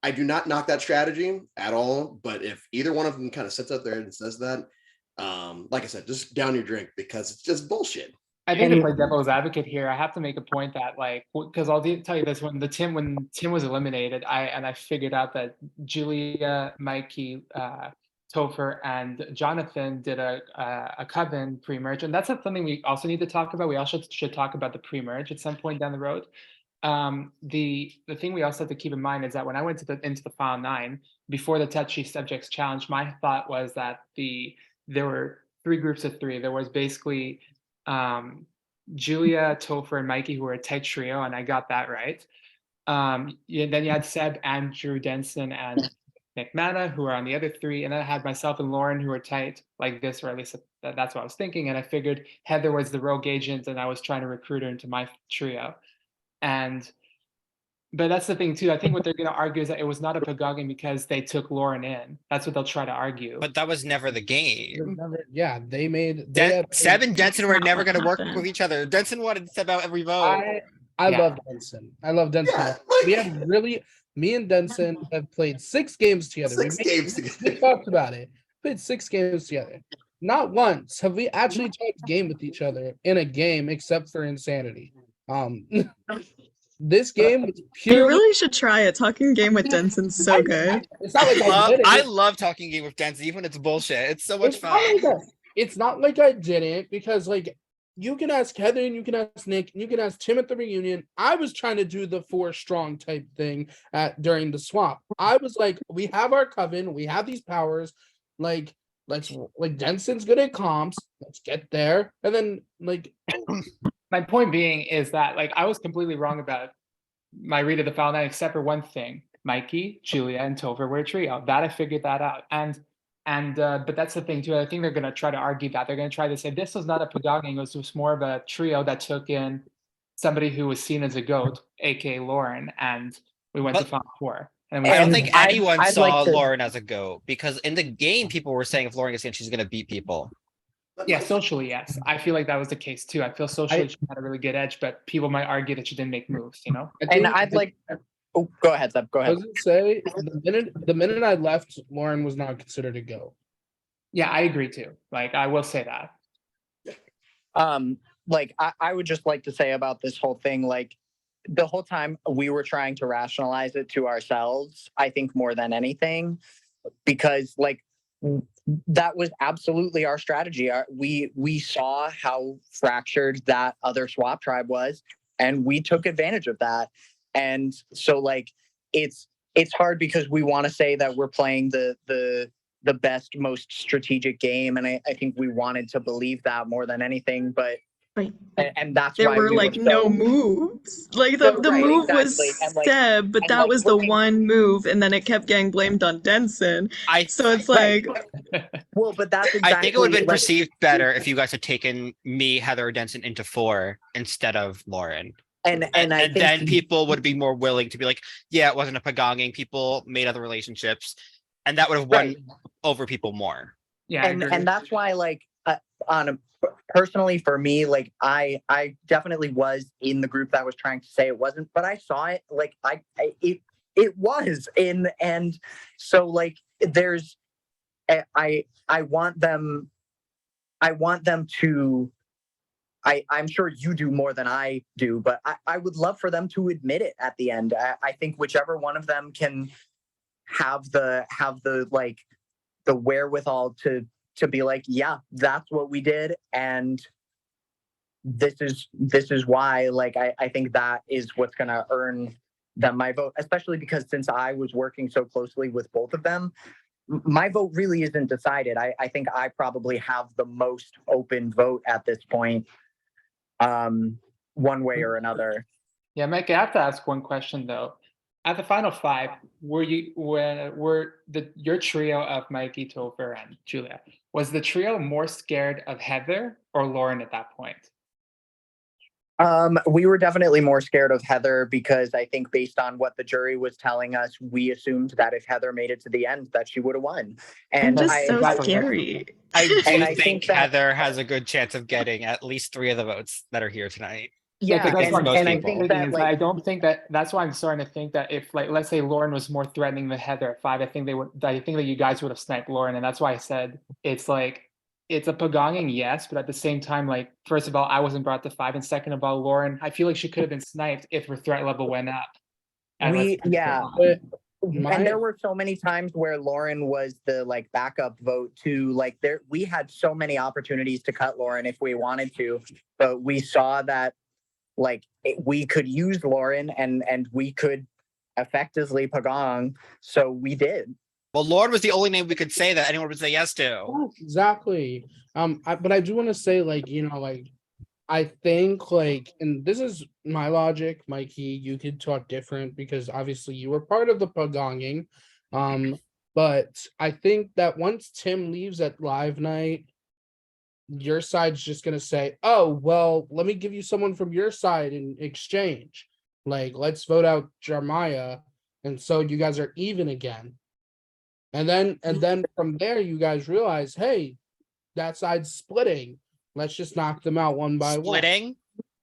I do not knock that strategy at all. But if either one of them kind of sits up there and says that, like I said, just down your drink, because it's just bullshit. I think to play devil's advocate here, I have to make a point that because I'll tell you this, when Tim was eliminated, I figured out that Julia, Mikey, Topher, and Jonathan did a coven pre-merge, and that's something we also need to talk about. We also should talk about the pre-merge at some point down the road. The thing we also have to keep in mind is that when I went into the Final 9 before the Touchy Subjects Challenge, my thought was that there were 3 groups of 3. There was basically Julia, Topher, and Mikey, who were a tight trio, and I got that right. Then you had Seb, Andrew, Denson, and Nick Mana, who are on the other 3, and then I had myself and Lauren, who were tight like this, or at least that's what I was thinking. And I figured Heather was the rogue agent, and I was trying to recruit her into my trio. But that's the thing too. I think what they're going to argue is that it was not a Pagogin because they took Lauren in. That's what they'll try to argue. But that was never the game. Yeah, they made Seb and Denson were never going to work with each other. Denson wanted Seb out every vote. I love Denson. I love Denson. Me and Denson have played 6 games together. 6 games together. We talked about it. Played 6 games together. Not once have we actually talked game with each other in a game, except for Insanity. This game was You purely. really should try it. Talking game with Denson's so good. It's not like I did it. I love talking game with Denson, even when it's bullshit. It's so much fun. It's not like I didn't, because you can ask Heather and you can ask Nick and you can ask Tim at the reunion. I was trying to do the 4 strong type thing during the swap. I was like, we have our coven, we have these powers, let's Denson's good at comps, let's get there. And then my point being is that I was completely wrong about my read of the Final 9, except for one thing. Mikey, Julia, and Topher were a trio. That I figured that out. But that's the thing too. I think they're going to try to argue that. They're going to try to say this was not a Pagogin, it was just more of a trio that took in somebody who was seen as a goat, aka Lauren, and we went to Final 4. And I don't think anyone I'd saw like to- Lauren as a goat, because in the game, people were saying if Lauren gets in, she's going to beat people. Yeah, socially, yes. I feel like that was the case too. I feel socially she had a really good edge, but people might argue that she didn't make moves, And I'd like. Oh, go ahead, Seb. Go I ahead. was gonna say the minute I left, Lauren was not considered a go. Yeah, I agree too. I will say that. I would just like to say about this whole thing, the whole time we were trying to rationalize it to ourselves, I think more than anything, because that was absolutely our strategy. We saw how fractured that other swap tribe was, and we took advantage of that. And so it's hard because we want to say that we're playing the best, most strategic game, and I think we wanted to believe that more than anything, but Right. and that's There why were we no moves. The Right, move exactly. was And, Seb, but and, that was the looking- one move, and then it kept getting blamed on Denson. So it's Right. Well, but that's exactly. I think it would have been perceived better if you guys had taken me, Heather, or Denson into 4 instead of Lauren. And I think then people would be more willing to be like, yeah, it wasn't a Pagogin. People made other relationships, and that would have won Right. over people more. Yeah, and that's why personally for me, I definitely was in the group that was trying to say it wasn't, but I saw it it was in, and so there's I want them to. I'm sure you do more than I do, but I would love for them to admit it at the end. I think whichever one of them can have the wherewithal to be like, yeah, that's what we did, and this is why. I think that is what's gonna earn them my vote, especially because since I was working so closely with both of them, my vote really isn't decided. I think I probably have the most open vote at this point, one way or another. Yeah, Mike, I have to ask one question though. At the final five, were your trio of Mikey, Topher, and Julia, was the trio more scared of Heather or Lauren at that point? We were definitely more scared of Heather because I think based on what the jury was telling us, we assumed that if Heather made it to the end, that she would have won. And just I, so exactly. scary. I do And I think think that- Heather has a good chance of getting at least 3 of the votes that are here tonight. yeah, 'cause that's against what I'm most and I people. think that is like I don't think that's why I'm starting to think that if, like, let's say Lauren was more threatening than Heather at 5, I think that you guys would have sniped Lauren, and that's why I said it's like it's a pagonging, yes, but at the same time, like, first of all, I wasn't brought to 5, and second of all, Lauren, I feel like she could have been sniped if her threat level went up. And let's be yeah. real. But And there were so many times where Lauren was the like backup vote too. Like we had so many opportunities to cut Lauren if we wanted to, but we saw that like we could use Lauren and we could effectively pagong, so we did. Well, Lord was the only name we could say that anyone would say yes to. exactly. But I do want to say, like, like I think, like, and this is my logic, Mikey. You could talk different because obviously you were part of the pagonging. But I think that once Tim leaves at live night, your side's just gonna say, "Oh, well, let me give you someone from your side in exchange. Like, let's vote out Jeremiah, and so you guys are even again." And then from there, you guys realize, hey, that side's splitting. Let's just knock them out one by one. Splitting?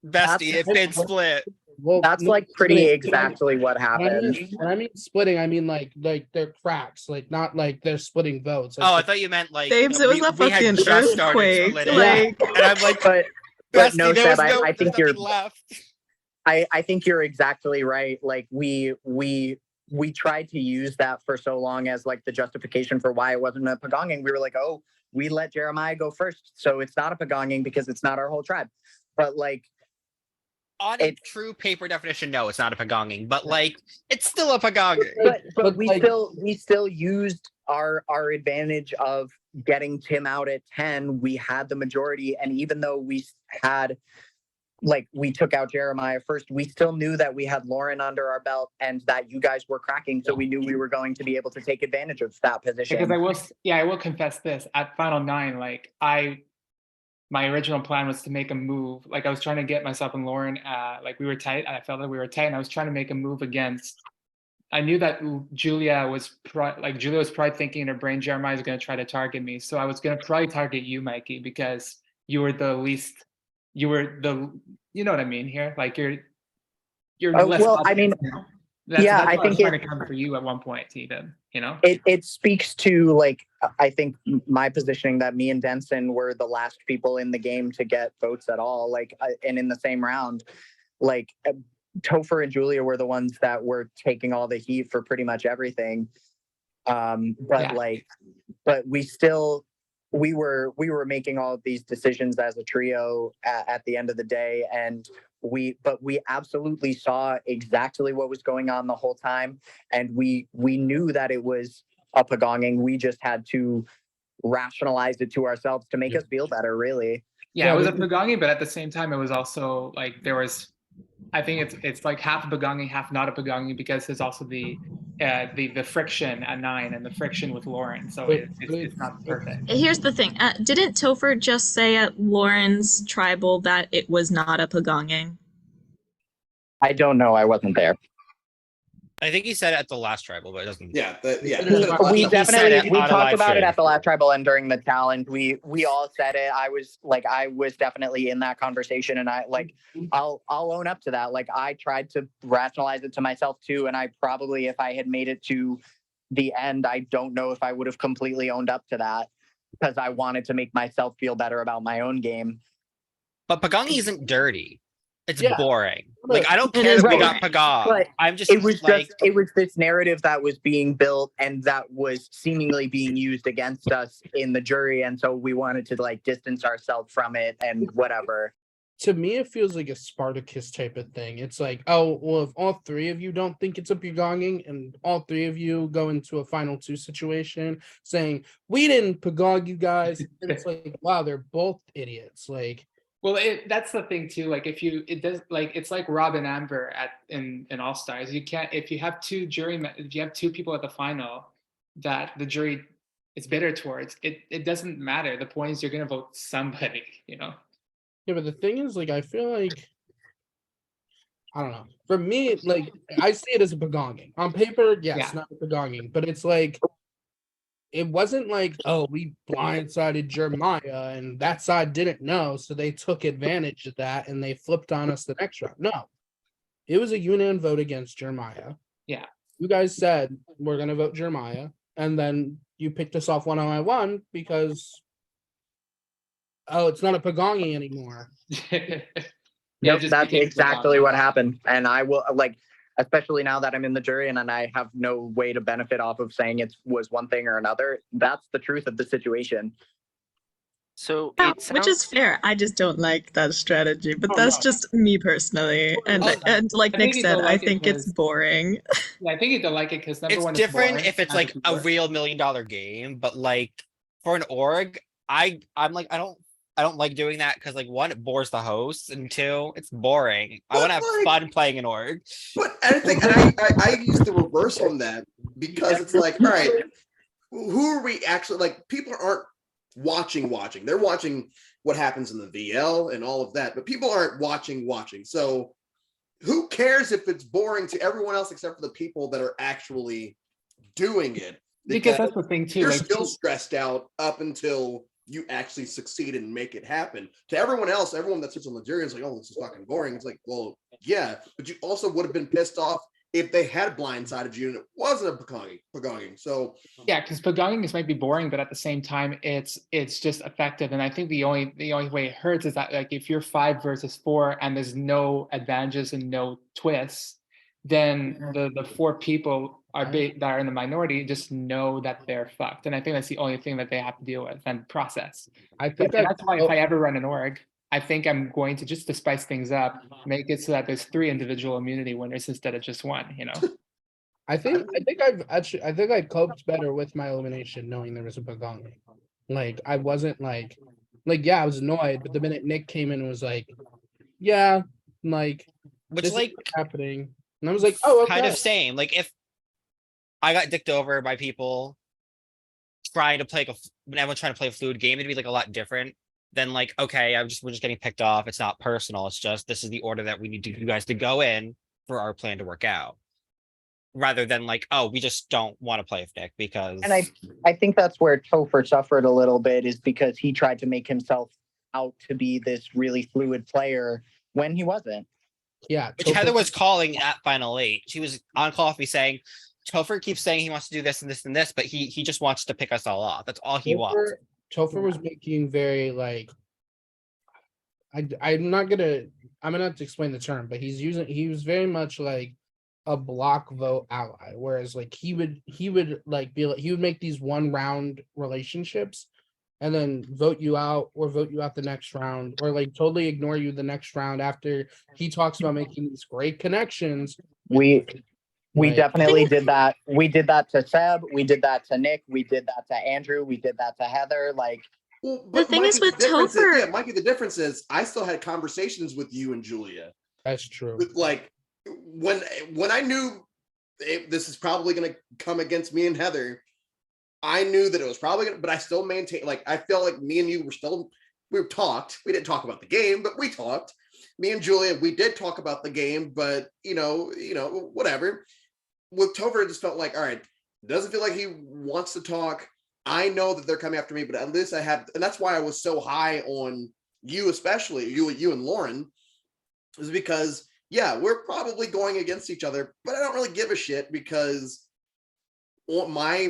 Bestie, it did split. Well, That's no, like pretty splitting. exactly what When I happened. mean splitting, I mean like they're cracks, like not like they're splitting votes. Oh, I thought you meant like Babes, that it was a we had fucking just started earthquake. splitting. Like, And I'm like, But Bestie, no, there was Seb, no, I think there's you're nothing left. I think you're exactly right. Like we tried to use that for so long as like the justification for why it wasn't a pagonging. We were like, oh, we let Jeremiah go first, so it's not a pagonging because it's not our whole tribe. But like, On a It- true paper definition, no, it's not a pagonging, but like it's still a pagonging. but But, we like- still used our advantage of getting Tim out at 10. We had the majority, and even though we had like we took out Jeremiah first, we still knew that we had Lauren under our belt and that you guys were cracking, so we knew we were going to be able to take advantage of that position. Because I will confess this, at Final 9, like my original plan was to make a move. Like I was trying to get myself and Lauren, like we were tight, and I felt that we were tight, and I was trying to make a move against. I knew that Julia was probably thinking in her brain, Jeremiah is going to try to target me. So I was going to probably target you, Mikey, because you were the least. You were the, you know what I mean here. Like you're less. well, I mean, yeah, I that's why think was trying to come for you at one point, even. You know. it speaks to like I think my positioning that me and Denson were the last people in the game to get votes at all. Like and in the same round, like Topher and Julia were the ones that were taking all the heat for pretty much everything. But Yeah. like, but we were making all of these decisions as a trio at the end of the day, and we absolutely saw exactly what was going on the whole time, and we knew that it was a pagonging. We just had to rationalize it to ourselves to make us feel better, really. Yeah, it was a pagonging, but at the same time, it was also like there was. I think it's like half a pagonging, half not a pagonging, because there's also the friction at 9 and the friction with Lauren. So it's not perfect. here's the thing. Didn't Topher just say at Lauren's tribal that it was not a pagonging? I don't know. I wasn't there. I think he said it at the last tribal, but it doesn't. Yeah, We He said definitely it we on a talked live about it stream. at the last tribal and during the challenge. We all said it. I was definitely in that conversation, and I'll own up to that. Like I tried to rationalize it to myself too, and I probably, if I had made it to the end, I don't know if I would have completely owned up to that because I wanted to make myself feel better about my own game. But pagonging isn't dirty. It's Yeah. boring. Like I don't It care is that we boring. got pagong. But I'm just It was like it was this narrative that was being built and that was seemingly being used against us in the jury, and so we wanted to like distance ourselves from it and whatever. To me, it feels like a Spartacus type of thing. It's like, oh, well, if all 3 of you don't think it's a pagonging, and all 3 of you go into a final 2 situation saying we didn't pagong you guys, and it's like, wow, they're both idiots. Like Well, that's the thing too. Like if you it does like it's like Rob and Amber in All Stars. You can't if you have if you have two people at the final that the jury is bitter towards, it doesn't matter. The point is you're gonna vote somebody, you know. Yeah, but the thing is, like, I feel like I don't know. For me, like, I see it as a begonging. On paper, yes, Yeah. not a begonging, but it's like it wasn't like, oh, we blindsided Jeremiah and that side didn't know, so they took advantage of that and they flipped on us the next round. No, it was a unanimous vote against Jeremiah. Yeah. You guys said we're gonna vote Jeremiah, and then you picked us off one on one because oh, it's not a begonging anymore. Yeah, Nope, just that's became exactly forgotten. what happened. And I will like, especially now that I'm in the jury and I have no way to benefit off of saying it was one thing or another. That's the truth of the situation. So Yeah, it which is sounds fair. I just don't like that strategy, but Oh, that's no. just me personally. And Oh, like I Nick think you said, don't I like it think it's 'cause- boring. Yeah, I think you don't like it because number It's one, different boring if it's as like a viewer. real $1 million game, but like for an org, I'm like I don't like doing that because like one, it bores the hosts, and two, it's boring. I But, want to have like- fun playing an org. But I think, and I use the reverse on that because it's like, all right, who are we actually like? People aren't watching. They're watching what happens in the VL and all of that, but people aren't watching. So who cares if it's boring to everyone else except for the people that are actually doing it? Because that's the thing too. You're Like still stressed out up until you actually succeed and make it happen. To everyone else, everyone that sits on the jury is like, oh, this is fucking boring. It's like, well, yeah, but you also would have been pissed off if they had blindsided you and it wasn't a begonging. So yeah, because begonging might be boring, but at the same time, it's just effective. And I think the only way it hurts is that like if you're 5 versus 4 and there's no advantages and no twists, then the 4 people that are in the minority just know that they're fucked. And I think that's the only thing that they have to deal with and process. I think And that's why if I ever run an org, I think I'm going to just to spice things up, make it so that there's 3 individual immunity winners instead of just 1, you know. I think I coped better with my elimination knowing there was a begonging. Like I wasn't like yeah, I was annoyed, but the minute Nick came in and was like, yeah, like Which this is like what's happening. And I was like, oh, okay. kind of same. Like if I got dicked over by people trying to play when everyone's trying to play a fluid game, it'd be like a lot different than like, okay, we're just getting picked off. It's not personal. It's just this is the order that we need you guys to go in for our plan to work out. Rather than like, oh, we just don't want to play with Nick because And I think that's where Topher suffered a little bit is because he tried to make himself out to be this really fluid player when he wasn't. Yeah. which Heather was calling at Final 8. She was on Coffee saying, Topher keeps saying he wants to do this and this and this, but he just wants to pick us all off. That's all he wants. Topher was making very like I'm gonna have to explain the term, but he was very much like a block vote ally, whereas like he would like be like he would make these 1 round relationships and then vote you out or vote you out the next round or like totally ignore you the next round after he talks about making these great connections. We Like- definitely did that. We did that to Seb. We did that to Nick. We did that to Andrew. We did that to Heather. Like, well, The thing is with difference Topher- yeah, Mikey, the difference is I still had conversations with you and Julia. That's true. With, like when I knew this is probably going to come against me and Heather, I knew that it was probably going to, but I still maintain, like, I felt like me and you we talked. We didn't talk about the game, but we talked. Me and Julia, we did talk about the game, but you know, whatever. With Topher, it just felt like, all right, doesn't feel like he wants to talk. I know that they're coming after me, but at least I have, and that's why I was so high on you, especially you and Lauren, is because yeah, we're probably going against each other, but I don't really give a shit because my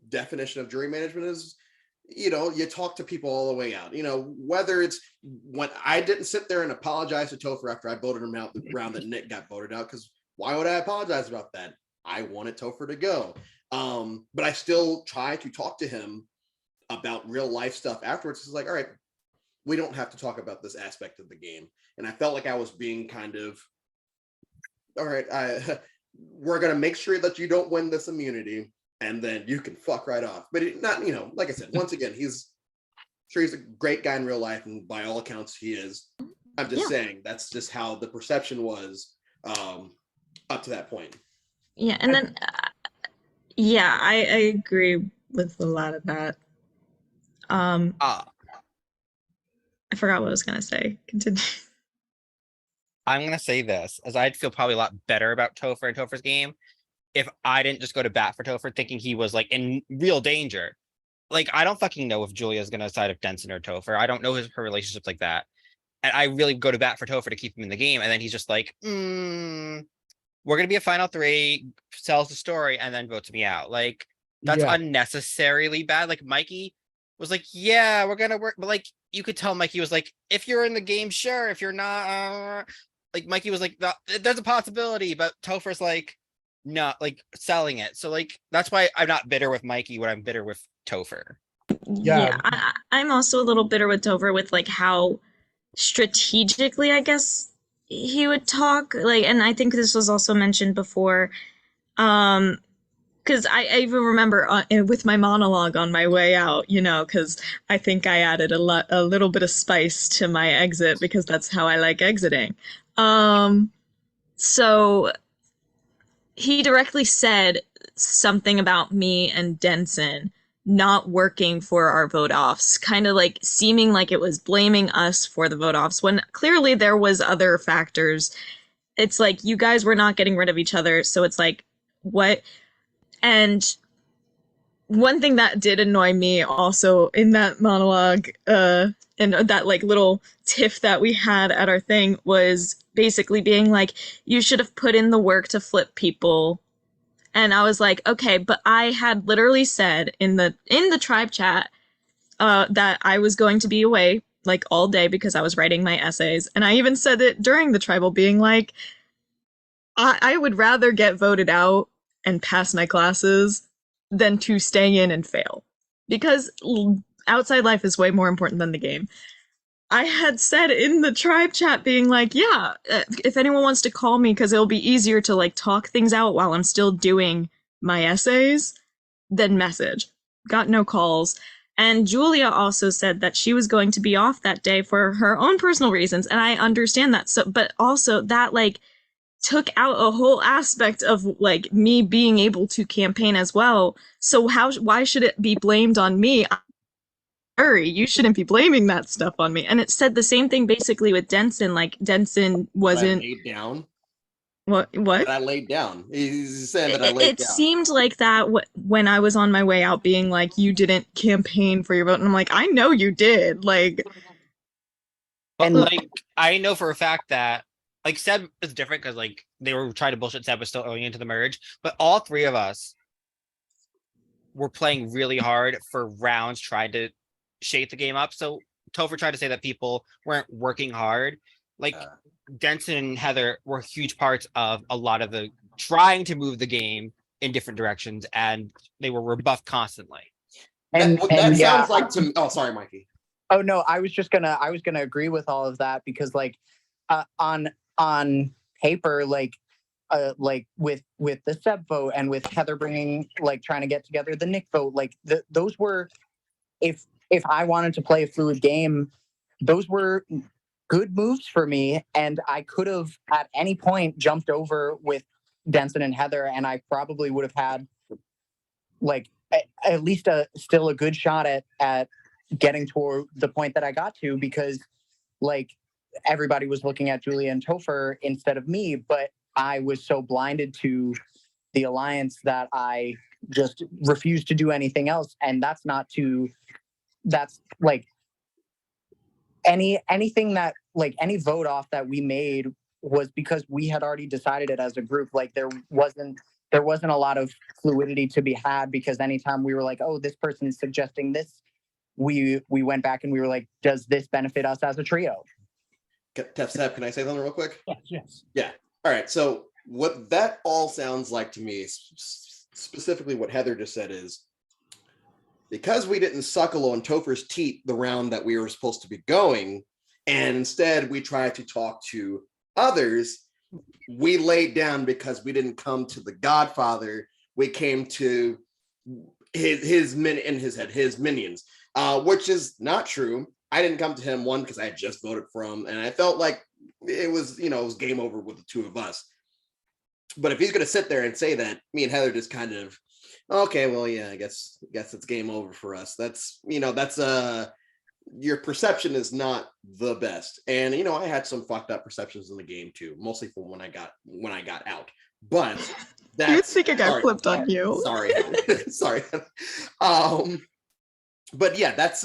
definition of jury management is, you know, you talk to people all the way out. You know, whether it's when I didn't sit there and apologize to Topher after I voted him out the round that Nick got voted out, because why would I apologize about that? I wanted Topher to go. But I still try to talk to him about real life stuff afterwards. It's like, all right, we don't have to talk about this aspect of the game. And I felt like I was being kind of, all right, we're going to make sure that you don't win this immunity and then you can fuck right off. But not, you know, like I said, once again, he's sure he's a great guy in real life, and by all accounts he is. I'm just saying that's just how the perception was up to that point. Yeah, and then yeah, I agree with a lot of that. Ah, I forgot what I was gonna say. Continue. I'm gonna say this, as I'd feel probably a lot better about Topher and Topher's game if I didn't just go to bat for Topher thinking he was like in real danger. Like, I don't fucking know if Julia's gonna side of Denson or Topher. I don't know her relationships like that. And I really go to bat for Topher to keep him in the game. And then he's just like, we're gonna be a final three, sells the story, and then votes me out. Like, that's Yeah. unnecessarily bad. Like, Mikey was like, yeah, we're gonna work, but like you could tell Mikey was like, if you're in the game, sure. If you're not, like Mikey was like, "No, there's a possibility, but Topher's like, not like selling it. So like that's why I'm not bitter with Mikey when I'm bitter with Topher. Yeah. I'm also a little bitter with Dover with like how strategically, I guess, he would talk. Like, and I think this was also mentioned before. Because I even remember with my monologue on my way out, because I think I added a little bit of spice to my exit because that's how I like exiting. So he directly said something about me and Denson not working for our vote offs, kind of like seeming like it was blaming us for the vote offs when clearly there was other factors. It's like you guys were not getting rid of each other, so it's like what? And one thing that did annoy me also in that monologue, and that like little tiff that we had at our thing was basically being like, you should have put in the work to flip people. And I was like, okay, but I had literally said in the tribe chat that I was going to be away like all day because I was writing my essays. And I even said it during the tribal, being like, I would rather get voted out and pass my classes than to stay in and fail. Because outside life is way more important than the game. I had said in the tribe chat being like, yeah, if anyone wants to call me, because it'll be easier to like talk things out while I'm still doing my essays, then message. Got no calls. And Julia also said that she was going to be off that day for her own personal reasons. And I understand that. So, but also that like took out a whole aspect of like me being able to campaign as well. So why should it be blamed on me? You shouldn't be blaming that stuff on me. And it said the same thing basically with Denson. Like Denson wasn't. I laid down. What? That I laid down. He's saying that I laid It down. seemed like that when I was on my way out, being like, you didn't campaign for your vote, and I'm like, I know you did. Like, But And- like I know for a fact that like Seb is different because like they were trying to bullshit Seb was still owing into the merge, but all three of us were playing really hard for rounds trying to shape the game up. So Topher tried to say that people weren't working hard. Like Denson and Heather were huge parts of a lot of the trying to move the game in different directions, and they were rebuffed constantly. That yeah. sounds like to. Oh, sorry, Mikey. Oh no, I was gonna agree with all of that because like on paper, like with the Seb vote and with Heather bringing like trying to get together the Nick vote, like those were, if I wanted to play a fluid game, those were good moves for me, and I could have at any point jumped over with Denson and Heather, and I probably would have had like at least still a good shot at getting toward the point that I got to, because like everybody was looking at Julia and Topher instead of me, but I was so blinded to the alliance that I just refused to do anything else. And that's like anything that like any vote off that we made was because we had already decided it as a group. Like there wasn't a lot of fluidity to be had, because anytime we were like, oh, this person is suggesting this, we went back and we were like, does this benefit us as a trio? Seb, can I say something real quick? Yes. Yeah. All right. So what that all sounds like to me, specifically what Heather just said, is because we didn't suckle on Topher's teat the round that we were supposed to be going, and instead we tried to talk to others, we laid down because we didn't come to the Godfather. We came to his min in his head, his minions, which is not true. I didn't come to him one because I had just voted for him, and I felt like it was, it was game over with the two of us. But if he's gonna sit there and say that, me and Heather just kind of, okay, well, yeah, I guess it's game over for us. That's your perception is not the best, and I had some fucked up perceptions in the game too, mostly for when I got out. But that's You think it got flipped on you? Sorry, sorry. But yeah, that's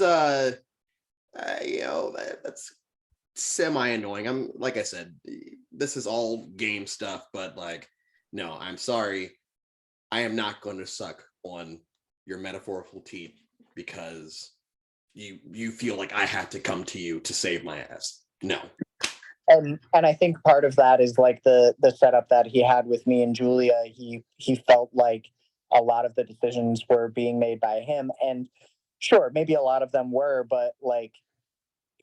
that's semi annoying. I'm like I said, this is all game stuff, but like, no, I'm sorry, I am not going to suck on your metaphorical teeth because you feel like I had to come to you to save my ass. No. And I think part of that is like the setup that he had with me and Julia. He felt like a lot of the decisions were being made by him, and sure, maybe a lot of them were, but like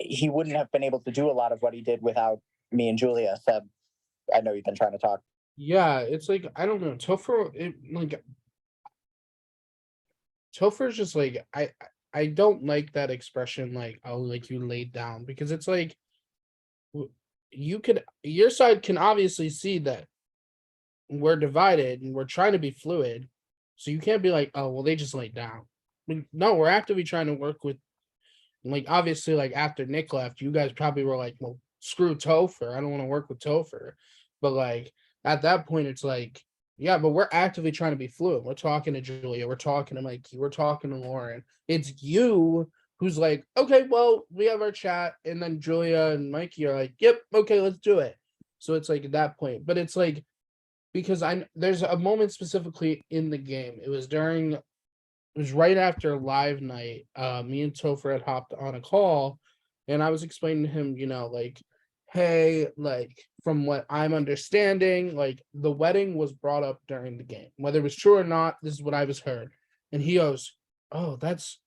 he wouldn't have been able to do a lot of what he did without me and Julia. Seb, I know you've been trying to talk. Yeah, it's like, I don't know, Topher's just like, I don't like that expression, like, oh, like you laid down, because it's like, your side can obviously see that we're divided and we're trying to be fluid. So you can't be like, oh, well, they just laid down. No, we're actively trying to work with, like, obviously, like after Nick left, you guys probably were like, well, screw Topher. I don't want to work with Topher. But like at that point, it's like, yeah, but we're actively trying to be fluid. We're talking to Julia, we're talking to Mikey, we're talking to Lauren. It's you who's like, okay, well, we have our chat, and then Julia and Mikey are like, yep, okay, let's do it. So it's like at that point, but it's like, because there's a moment specifically in the game. It was right after live night. Me and Topher had hopped on a call, and I was explaining to him, like, hey, like, from what I'm understanding, like, the wedding was brought up during the game. Whether it was true or not, this is what I was heard. And he goes, oh, that's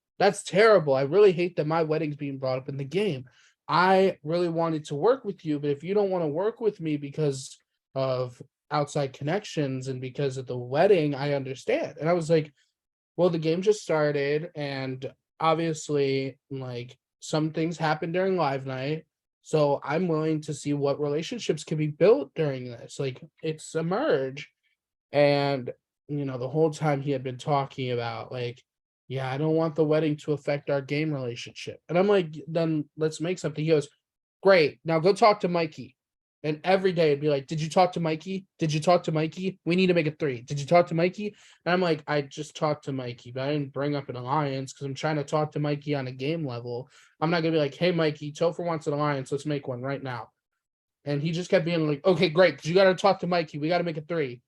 terrible. I really hate that my wedding's being brought up in the game. I really wanted to work with you, but if you don't want to work with me because of outside connections and because of the wedding, I understand. And I was like, well, the game just started, and obviously, like, some things happen during live night. So I'm willing to see what relationships can be built during this. Like, it's a merge. And, the whole time he had been talking about, like, yeah, I don't want the wedding to affect our game relationship. And I'm like, then let's make something. He goes, great. Now go talk to Mikey. And every day it'd be like, did you talk to Mikey? Did you talk to Mikey? We need to make a 3. Did you talk to Mikey? And I'm like, I just talked to Mikey, but I didn't bring up an alliance because I'm trying to talk to Mikey on a game level. I'm not going to be like, hey, Mikey, Topher wants an alliance. Let's make one right now. And he just kept being like, okay, great. You got to talk to Mikey. We got to make a 3.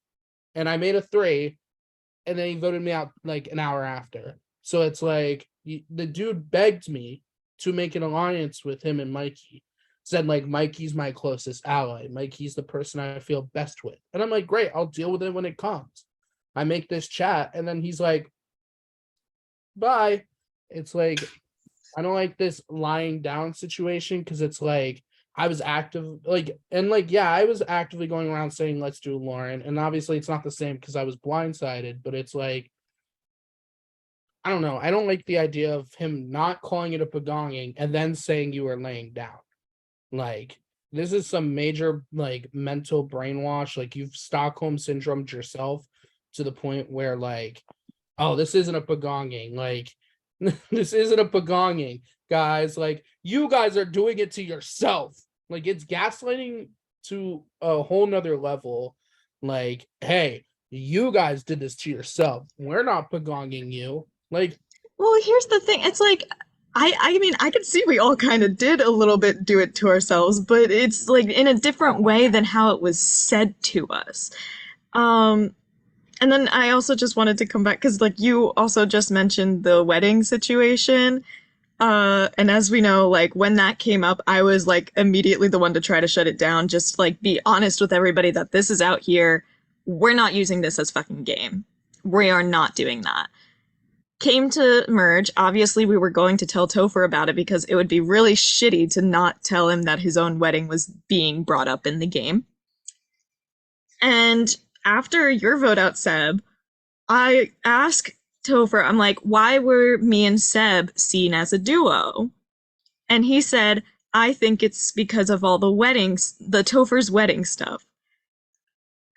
And I made a 3. And then he voted me out like an hour after. So it's like, the dude begged me to make an alliance with him and Mikey. Said, like, Mikey's my closest ally. Mikey's the person I feel best with. And I'm like, great, I'll deal with it when it comes. I make this chat, and then he's like, bye. It's like, I don't like this lying down situation, because it's like, I was active, like, and like, yeah, I was actively going around saying, let's do Lauren. And obviously it's not the same because I was blindsided, but it's like, I don't know. I don't like the idea of him not calling it a pagonging and then saying you were laying down. Like, this is some major, like, mental brainwash. Like, you've Stockholm syndromed yourself to the point where, like, oh, this isn't a pagonging. Like, this isn't a pagonging, guys. Like, you guys are doing it to yourself. Like, it's gaslighting to a whole nother level. Like, hey, you guys did this to yourself. We're not pagonging you. Like, well, here's the thing. It's like, I mean, I can see we all kind of did a little bit do it to ourselves, but it's like in a different way than how it was said to us. And then I also just wanted to come back because, like, you also just mentioned the wedding situation. And as we know, like, when that came up, I was like immediately the one to try to shut it down. Just like be honest with everybody that this is out here. We're not using this as fucking game. We are not doing that. Came to merge, obviously we were going to tell Topher about it because it would be really shitty to not tell him that his own wedding was being brought up in the game. And after your vote out, Seb, I asked Topher, I'm like, why were me and Seb seen as a duo? And he said, I think it's because of all the weddings, the Topher's wedding stuff.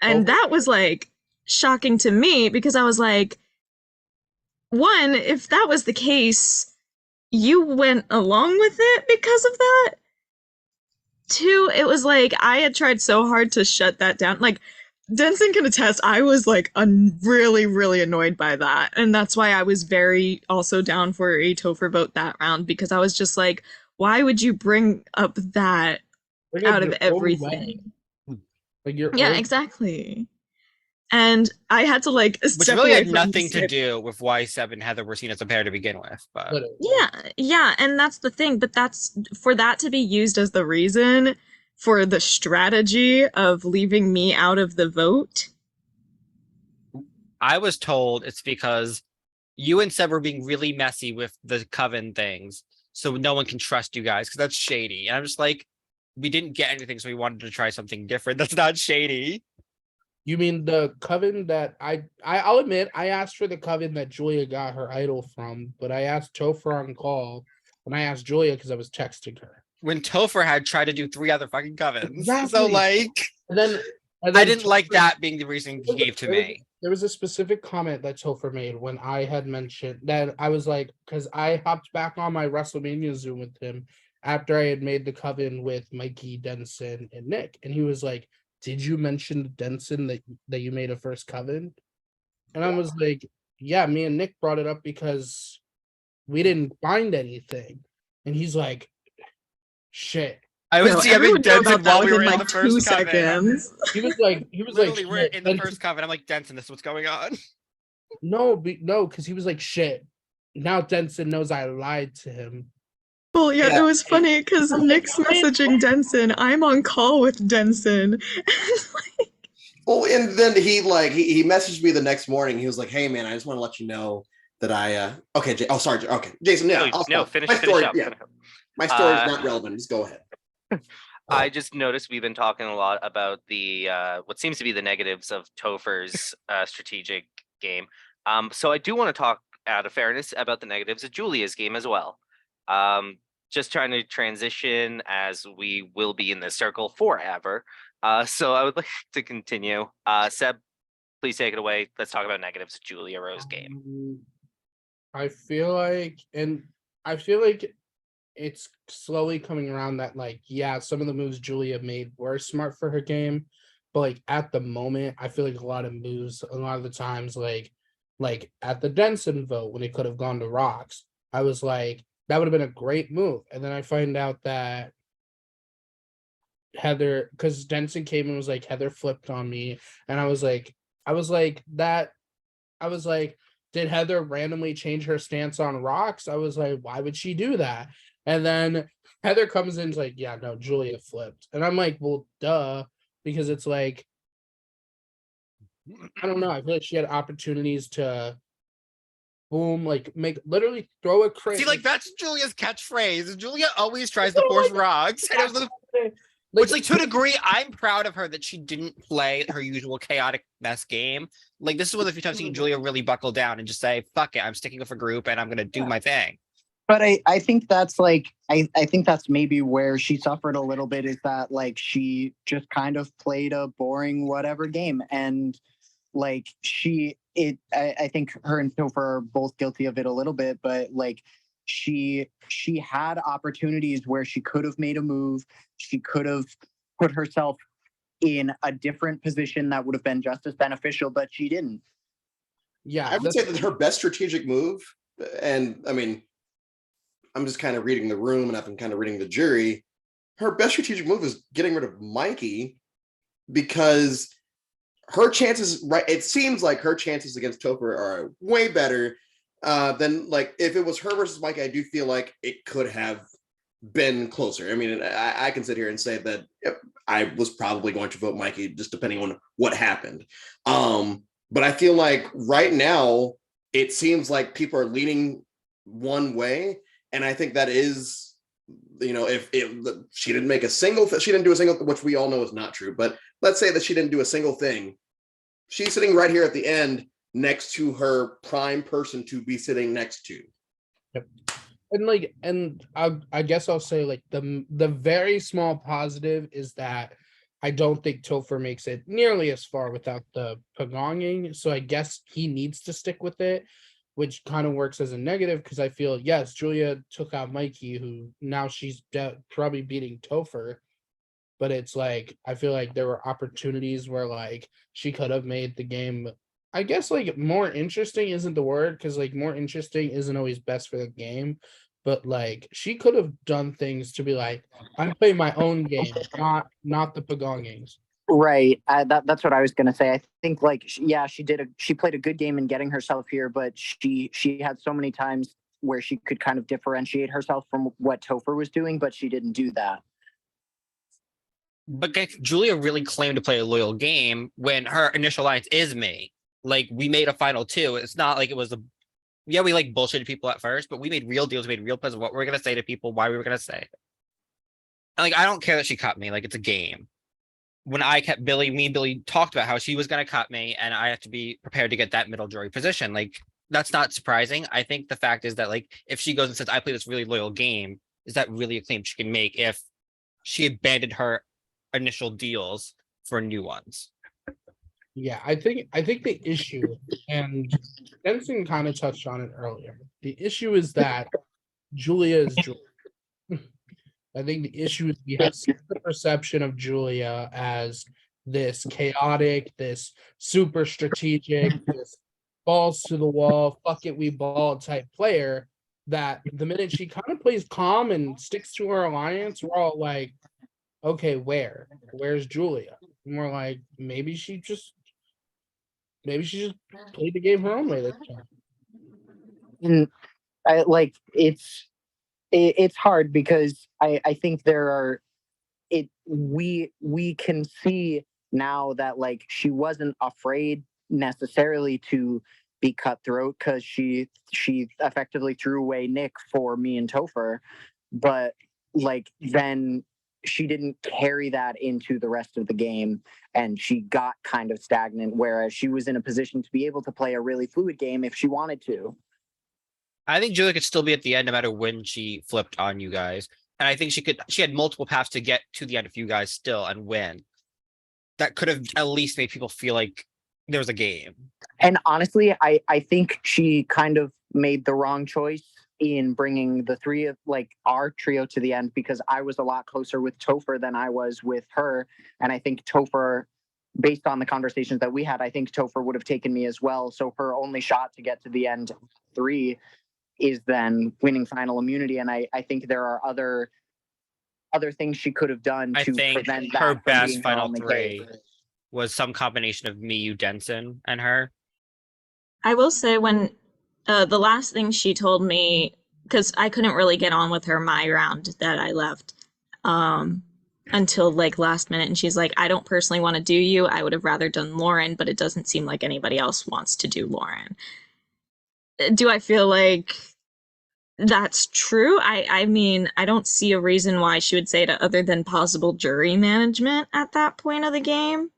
And Topher? that was like shocking to me because I was like, one, if that was the case, you went along with it because of that. Two, it was like I had tried so hard to shut that down. Like, Denson can attest, I was like really, really annoyed by that. And that's why I was very also down for a Topher vote that round because I was just like, why would you bring up that Bring out up of your own everything? wedding. Like your Yeah, own- exactly. And I had to like Which step really away had from nothing to Seb. do with why Seb and Heather were seen as a pair to begin with. But literally. Yeah, and that's the thing. But that's for that to be used as the reason for the strategy of leaving me out of the vote. I was told it's because you and Seb were being really messy with the coven things, so no one can trust you guys because that's shady. And I'm just like, we didn't get anything, so we wanted to try something different. That's not shady. You mean the coven that I'll admit I asked for the coven that Julia got her idol from, but I asked Topher on call and I asked Julia because I was texting her. When Topher had tried to do 3 other fucking covens. So Exactly. like And then I didn't like Topher- that being the reason he gave to there was- me. There was a specific comment that Topher made when I had mentioned that I was like, because I hopped back on my WrestleMania Zoom with him after I had made the coven with Mikey, Denson, and Nick. And he was like, did you mention to Denson that you made a first coven? And I was like, yeah, me and Nick brought it up because we didn't find anything. And he's like, shit. I was No, DMing everyone knew Denson about that while we were within in like the 2 first coven. seconds. He was like, Literally, we're shit. in the Denson- first coven. I'm like, Denson, this is what's going on. No, because he was like, shit. Now Denson knows I lied to him. Well, yeah, Yeah. it was funny because Nick's messaging Denson. I'm on call with Denson. Well, and then he messaged me the next morning. He was like, "Hey, man, I just want to let you know that I okay. Sorry. Okay, Jason. Yeah, No, finish my story. up. Yeah, finish up. my story is Uh, not relevant. Just go ahead. I just noticed we've been talking a lot about the what seems to be the negatives of Topher's strategic game. So I do want to talk out of fairness about the negatives of Julia's game as well. Just trying to transition as we will be in this circle forever. So I would like to continue. Seb, please take it away. Let's talk about negatives of Julia Rose's game. I feel like it's slowly coming around that like, yeah, some of the moves Julia made were smart for her game, but like at the moment, I feel like a lot of moves, a lot of the times, like at the Denson vote when it could have gone to Rocks, I was like, that would have been a great move. And then I find out that Heather, because Denson came and was like, Heather flipped on me, and I was like, did Heather randomly change her stance on Rocks? I was like, why would she do that? And then Heather comes in and is like, yeah, no, Julia flipped. And I'm like, well, duh, because it's like, I don't know. I feel like she had opportunities to boom, like literally throw a crate. See, like that's Julia's catchphrase. Julia always tries to force rocks. And it was which, like, to a degree, I'm proud of her that she didn't play her usual chaotic mess game. Like, this is one of the few times I've seen Julia really buckle down and just say, fuck it, I'm sticking with a group and I'm going to do my thing. But I think that's like I think that's maybe where she suffered a little bit, is that like she just kind of played a boring whatever game, and like I think her and Topher are both guilty of it a little bit, but like she had opportunities where she could have made a move, she could have put herself in a different position that would have been just as beneficial, but she didn't. Yeah, I would say that her best strategic move, and I mean, I'm just kind of reading the room and I've been kind of reading the jury. Her best strategic move is getting rid of Mikey, because her chances, right? It seems like her chances against Topher are way better than like if it was her versus Mikey. I do feel like it could have been closer. I mean, I can sit here and say that I was probably going to vote Mikey just depending on what happened. But I feel like right now it seems like people are leaning one way. And I think that is, you know, if she didn't make a single, she didn't do a single, which we all know is not true, but let's say that she didn't do a single thing. She's sitting right here at the end next to her prime person to be sitting next to. And I guess I'll say like the very small positive is that I don't think Topher makes it nearly as far without the pagonging. So I guess he needs to stick with it, which kind of works as a negative because I feel yes, Julia took out Mikey, who now she's probably beating Topher. But it's like I feel like there were opportunities where like she could have made the game. I guess like more interesting isn't the word because like more interesting isn't always best for the game, but like she could have done things to be like I'm playing my own game, not the pagongings. Right. That's what I was gonna say. I think like yeah, she played a good game in getting herself here, but she had so many times where she could kind of differentiate herself from what Topher was doing, but she didn't do that. But Julia really claimed to play a loyal game when her initial alliance is me. Like we made a final two. It's not like it was we like bullshitted people at first, but we made real deals, we made real plans of what we were gonna say to people, why we were gonna say it. And like I don't care that she cut me, like it's a game. When I kept Billy, me and Billy talked about how she was gonna cut me, and I have to be prepared to get that middle jury position. Like that's not surprising. I think the fact is that like if she goes and says, I play this really loyal game, is that really a claim she can make if she abandoned her initial deals for new ones? Yeah, I think the issue, and Benson kind of touched on it earlier. The issue is that Julia is Julia. I think the issue is we have the perception of Julia as this chaotic, this super strategic, this balls to the wall, fuck it, we ball type player. That the minute she kind of plays calm and sticks to her alliance, we're all like, okay, where's Julia? And we're like, maybe she just played the game her own way this time. And I like it's hard because I think we can see now that like she wasn't afraid necessarily to be cutthroat because she effectively threw away Nick for me and Topher, but like then she didn't carry that into the rest of the game and she got kind of stagnant, whereas she was in a position to be able to play a really fluid game if she wanted to. I think Julia could still be at the end no matter when she flipped on you guys. And I think she had multiple paths to get to the end of you guys still and win. That could have at least made people feel like there was a game. And honestly, I think she kind of made the wrong choice in bringing the three of like our trio to the end because I was a lot closer with Topher than I was with her. And I think Topher, based on the conversations that we had, I think Topher would have taken me as well. So her only shot to get to the end 3 is then winning final immunity. And I think there are other things she could have done I to think prevent her that from best being her final only 3 case. was some combination of me, you, Denson, and her. I will say when the last thing she told me, because I couldn't really get on with her my round that I left until like last minute, and she's like, I don't personally want to do you. I would have rather done Lauren, but it doesn't seem like anybody else wants to do Lauren. Do I feel like that's true? I mean, I don't see a reason why she would say it other than possible jury management at that point of the game.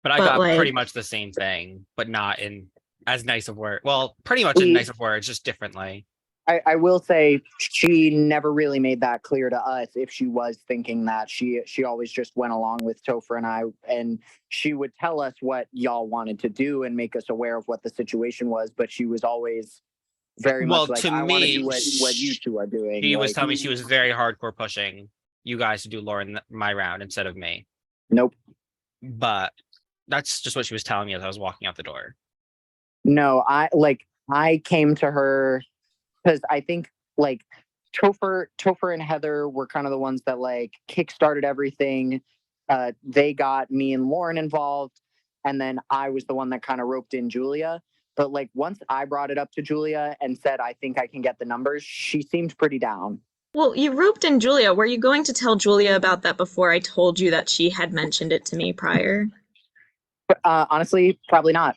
But I But, got pretty like- much the same thing, but not in as nice of words. Well, pretty much in nice of words, just differently. I will say she never really made that clear to us if she was thinking that. She always just went along with Topher and I, and she would tell us what y'all wanted to do and make us aware of what the situation was, but she was always very Well, much like, to I want to me, do what you two are doing. She was Like, telling me she was very hardcore pushing you guys to do Lauren my round instead of me. Nope. But that's just what she was telling me as I was walking out the door. No, I came to her because I think like Topher and Heather were kind of the ones that like kickstarted everything. They got me and Lauren involved, and then I was the one that kind of roped in Julia. But like once I brought it up to Julia and said, I think I can get the numbers, she seemed pretty down. Well, you roped in Julia. Were you going to tell Julia about that before I told you that she had mentioned it to me prior? Honestly, probably not.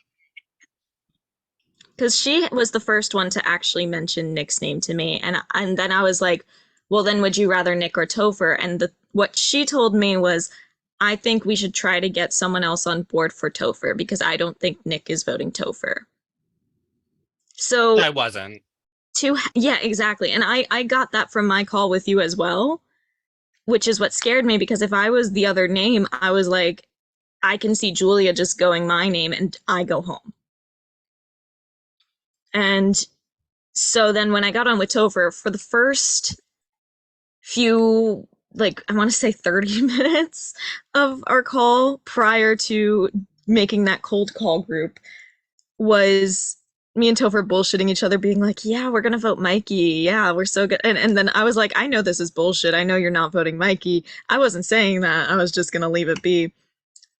Because she was the first one to actually mention Nick's name to me, and then I was like, well, then would you rather Nick or Topher? And what she told me was, I think we should try to get someone else on board for Topher because I don't think Nick is voting Topher. So I wasn't. yeah, exactly. And I got that from my call with you as well, which is what scared me because if I was the other name, I was like, I can see Julia just going my name and I go home. And so then when I got on with Topher for the first few, like, I want to say 30 minutes of our call prior to making that cold call group was me and Topher bullshitting each other, being like, yeah, we're going to vote Mikey. Yeah, we're so good. And then I was like, I know this is bullshit. I know you're not voting Mikey. I wasn't saying that. I was just going to leave it be.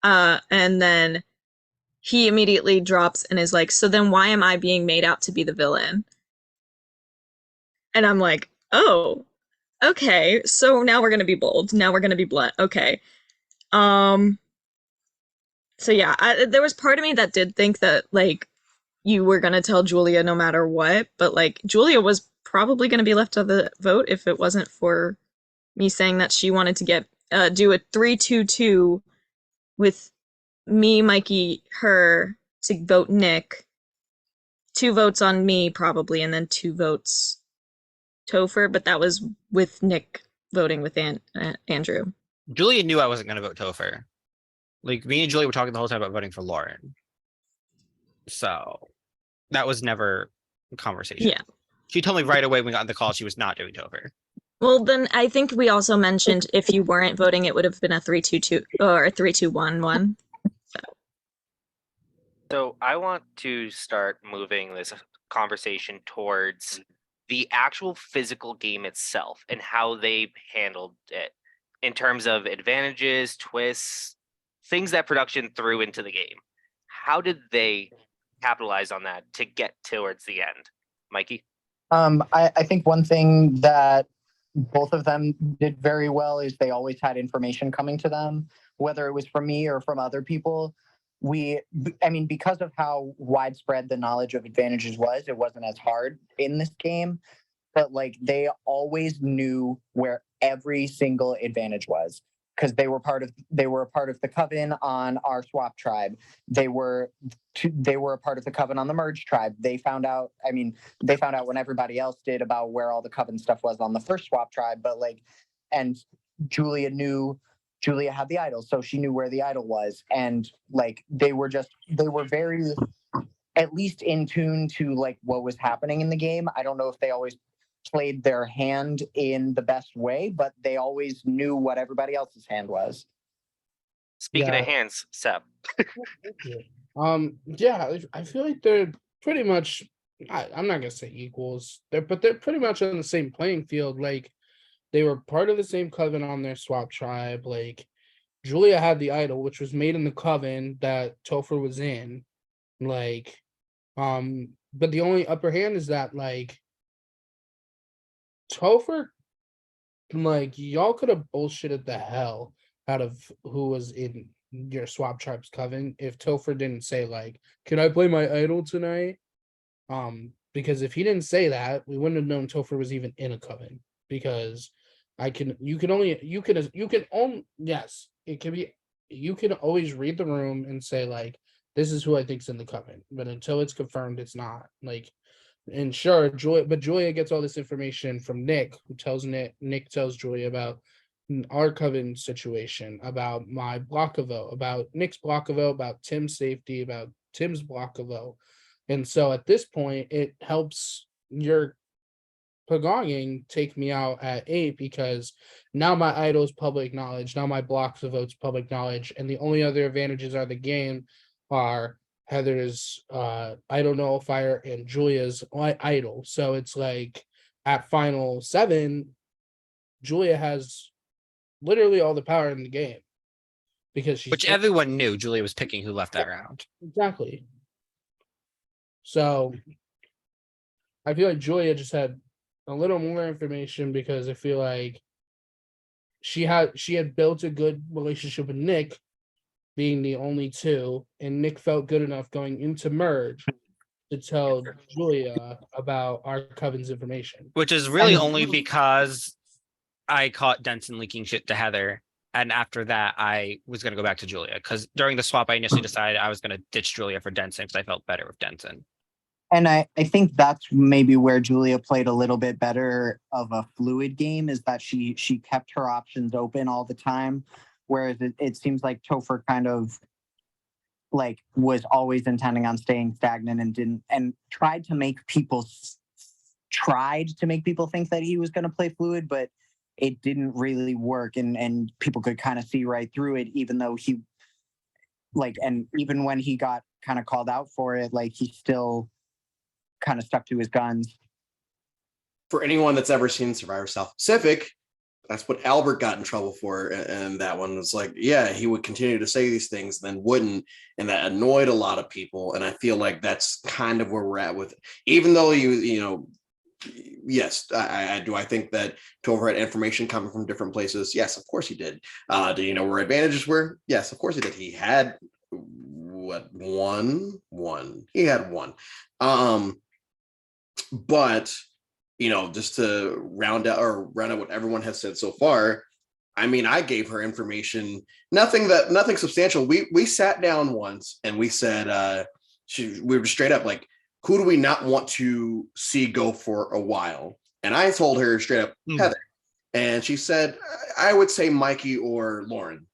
And then he immediately drops and is like, so then why am I being made out to be the villain? And I'm like, oh, okay. So now we're going to be bold. Now we're going to be blunt. Okay. So yeah, there was part of me that did think that like you were going to tell Julia no matter what, but like Julia was probably going to be left of the vote if it wasn't for me saying that she wanted to get do a 3-2-2 with me, Mikey, her to vote Nick, 2 votes on me probably, and then 2 votes Topher, but that was with Nick voting with Andrew. Julia knew I wasn't going to vote Topher. Like, me and Julia were talking the whole time about voting for Lauren. So that was never a conversation. Yeah. She told me right away when we got on the call she was not doing Topher. Well, then I think we also mentioned if you weren't voting, it would have been a 3-2-2 or a 3-2-1-1. So I want to start moving this conversation towards the actual physical game itself and how they handled it in terms of advantages, twists, things that production threw into the game. How did they capitalize on that to get towards the end? Mikey? I think one thing that both of them did very well is they always had information coming to them, whether it was from me or from other people. Because of how widespread the knowledge of advantages was, it wasn't as hard in this game, but like they always knew where every single advantage was because they were a part of the coven on our swap tribe. They were a part of the coven on the merge tribe. They found out when everybody else did about where all the coven stuff was on the first swap tribe, but like, and Julia had the idol, so she knew where the idol was. And like, they were very, at least in tune to like what was happening in the game. I don't know if they always played their hand in the best way, but they always knew what everybody else's hand was. Speaking Yeah. of hands, Seb. Yeah, I feel like they're pretty much, I'm not gonna say equals, but they're pretty much on the same playing field. Like, they were part of the same coven on their swap tribe. Like, Julia had the idol, which was made in the coven that Topher was in. Like, but the only upper hand is that like Topher, like, y'all could have bullshitted the hell out of who was in your swap tribe's coven if Topher didn't say like, "Can I play my idol tonight?" Because if he didn't say that, we wouldn't have known Topher was even in a coven. Because you can always read the room and say like, this is who I think's in the coven, but until it's confirmed, it's not. Like, and sure, Julia gets all this information from Nick, who tells Nick tells Julia about our coven situation, about my block of vote, about Nick's block of vote, about Tim's safety, about Tim's block of vote. And so at this point, it helps your Pagonging take me out at 8 because now my idol's public knowledge, now my blocks of votes public knowledge, and the only other advantages are the game are Heather's idol nullifier and Julia's idol. So it's like at final 7, Julia has literally all the power in the game because she's Which everyone knew Julia was picking who left that round. exactly. So I feel like Julia just had a little more information because I feel like she had built a good relationship with Nick, being the only 2, and Nick felt good enough going into merge to tell Julia about our coven's information. Which is really only because I caught Denson leaking shit to Heather And after that, I was going to go back to Julia because during the swap, I initially decided I was going to ditch Julia for Denson because I felt better with Denson. And I think that's maybe where Julia played a little bit better of a fluid game, is that she kept her options open all the time. Whereas it seems like Topher kind of like was always intending on staying stagnant and tried to make people think that he was going to play fluid, but it didn't really work. And people could kind of see right through it, even though he like, and even when he got kind of called out for it, like he still kind of stuck to his guns. For anyone that's ever seen Survivor South Pacific, that's what Albert got in trouble for. And that one was like, yeah, he would continue to say these things, then wouldn't. And that annoyed a lot of people. And I feel like that's kind of where we're at with it. Even though yes, I think that Topher had information coming from different places. Yes, of course he did. Do you know where advantages were? Yes, of course he did. He had one. He had one. But just to round out what everyone has said so far, I mean, I gave her information, nothing substantial. We sat down once and we said, we were straight up like, who do we not want to see go for a while? And I told her straight up, Heather. And she said, I would say Mikey or Lauren.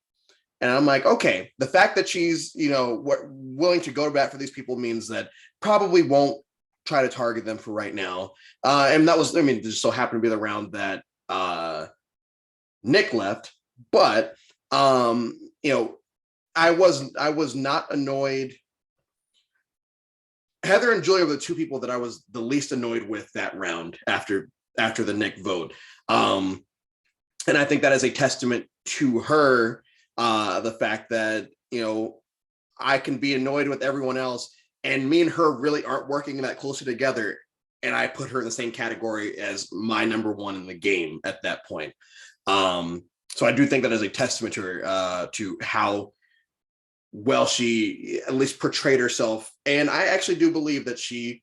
And I'm like, okay, the fact that she's, willing to go to bat for these people means that probably won't try to target them for right now. And that was, it just so happened to be the round that Nick left. But, I was not annoyed. Heather and Julia were the two people that I was the least annoyed with that round after the Nick vote. And I think that is a testament to her, the fact that, I can be annoyed with everyone else, and me and her really aren't working that closely together. And I put her in the same category as my number one in the game at that point. So I do think that is a testament to her, to how well she at least portrayed herself. And I actually do believe that she,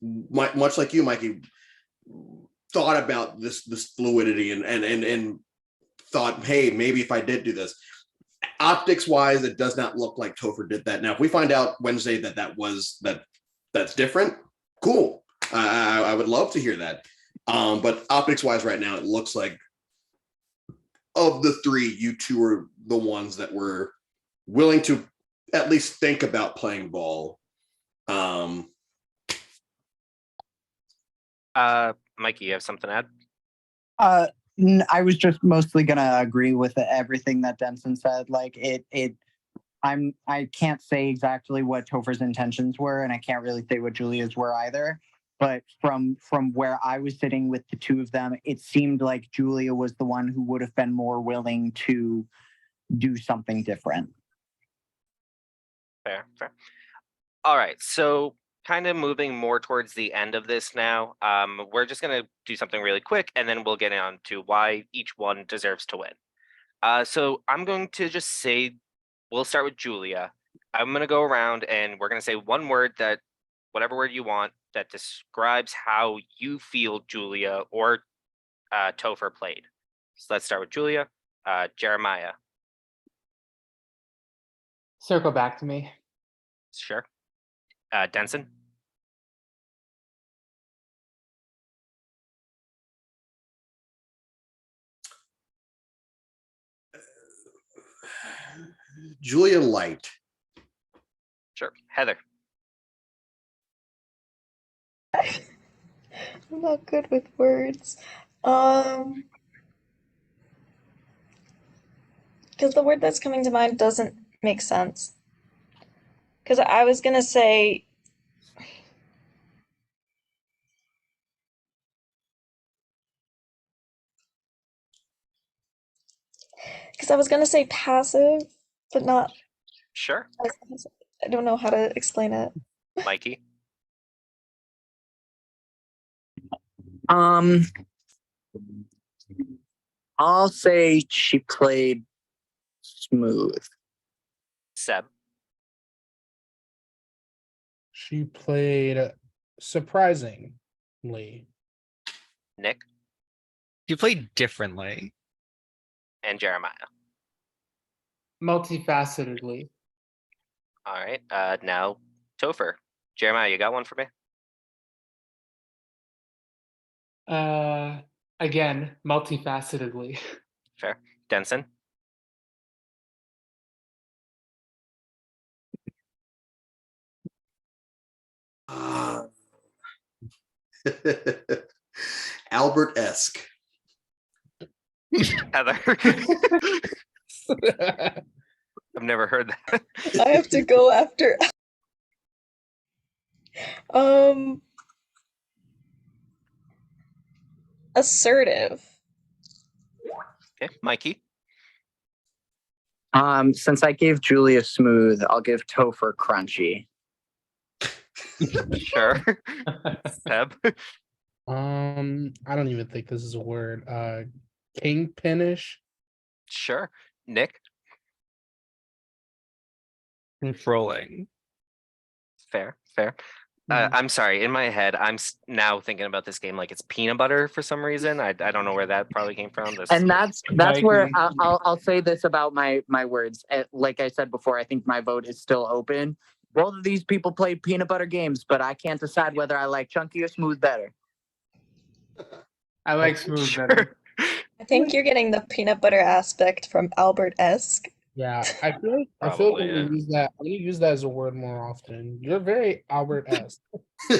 much like you, Mikey, thought about this fluidity and thought, hey, maybe if I did do this. Optics wise, it does not look like Topher did that. Now, if we find out Wednesday that's different, cool. I would love to hear that. But optics wise, right now, it looks like of the three, you two are the ones that were willing to at least think about playing ball. Mikey, you have something to add? I was just mostly gonna agree with everything that Denson said. Like I can't say exactly what Topher's intentions were, and I can't really say what Julia's were either. But from where I was sitting with the two of them, it seemed like Julia was the one who would have been more willing to do something different. Fair. All right, so kind of moving more towards the end of this now. We're just gonna do something really quick, and then we'll get on to why each one deserves to win. So I'm going to just say, we'll start with Julia. I'm gonna go around and we're gonna say one word, that whatever word you want, that describes how you feel Julia or Topher played. So let's start with Julia. Jeremiah. Circle back to me. Sure. Denson. Julia Light. Sure. Heather. I'm not good with words. Because the word that's coming to mind doesn't make sense. Because I was gonna say passive, but not. Sure. I don't know how to explain it. Mikey. I'll say she played smooth. Seb. She played surprisingly. Nick. You played differently. And Jeremiah. Multifacetedly. All right. Now Topher. Jeremiah, you got one for me? Again, multifacetedly. Fair. Denson. Albert-esque. Heather. I've never heard that. I have to go after. Assertive. Okay, Mikey. Since I gave Julia smooth, I'll give Topher crunchy. Sure. Seb. I don't even think this is a word. Kingpinish. Sure. Nick. Controlling. Fair. Fair. I'm sorry. In my head, I'm now thinking about this game like it's peanut butter for some reason. I don't know where that probably came from. And that's where agree. I'll say this about my words. Like I said before, I think my vote is still open. Both of these people play peanut butter games, but I can't decide whether I like chunky or smooth better. I like smooth Sure. better. I think you're getting the peanut butter aspect from Albert-esque. Yeah, I feel like Probably, I'm yeah. gonna use that. I'm gonna use that as a word more often. You're very Albert-esque. Yeah,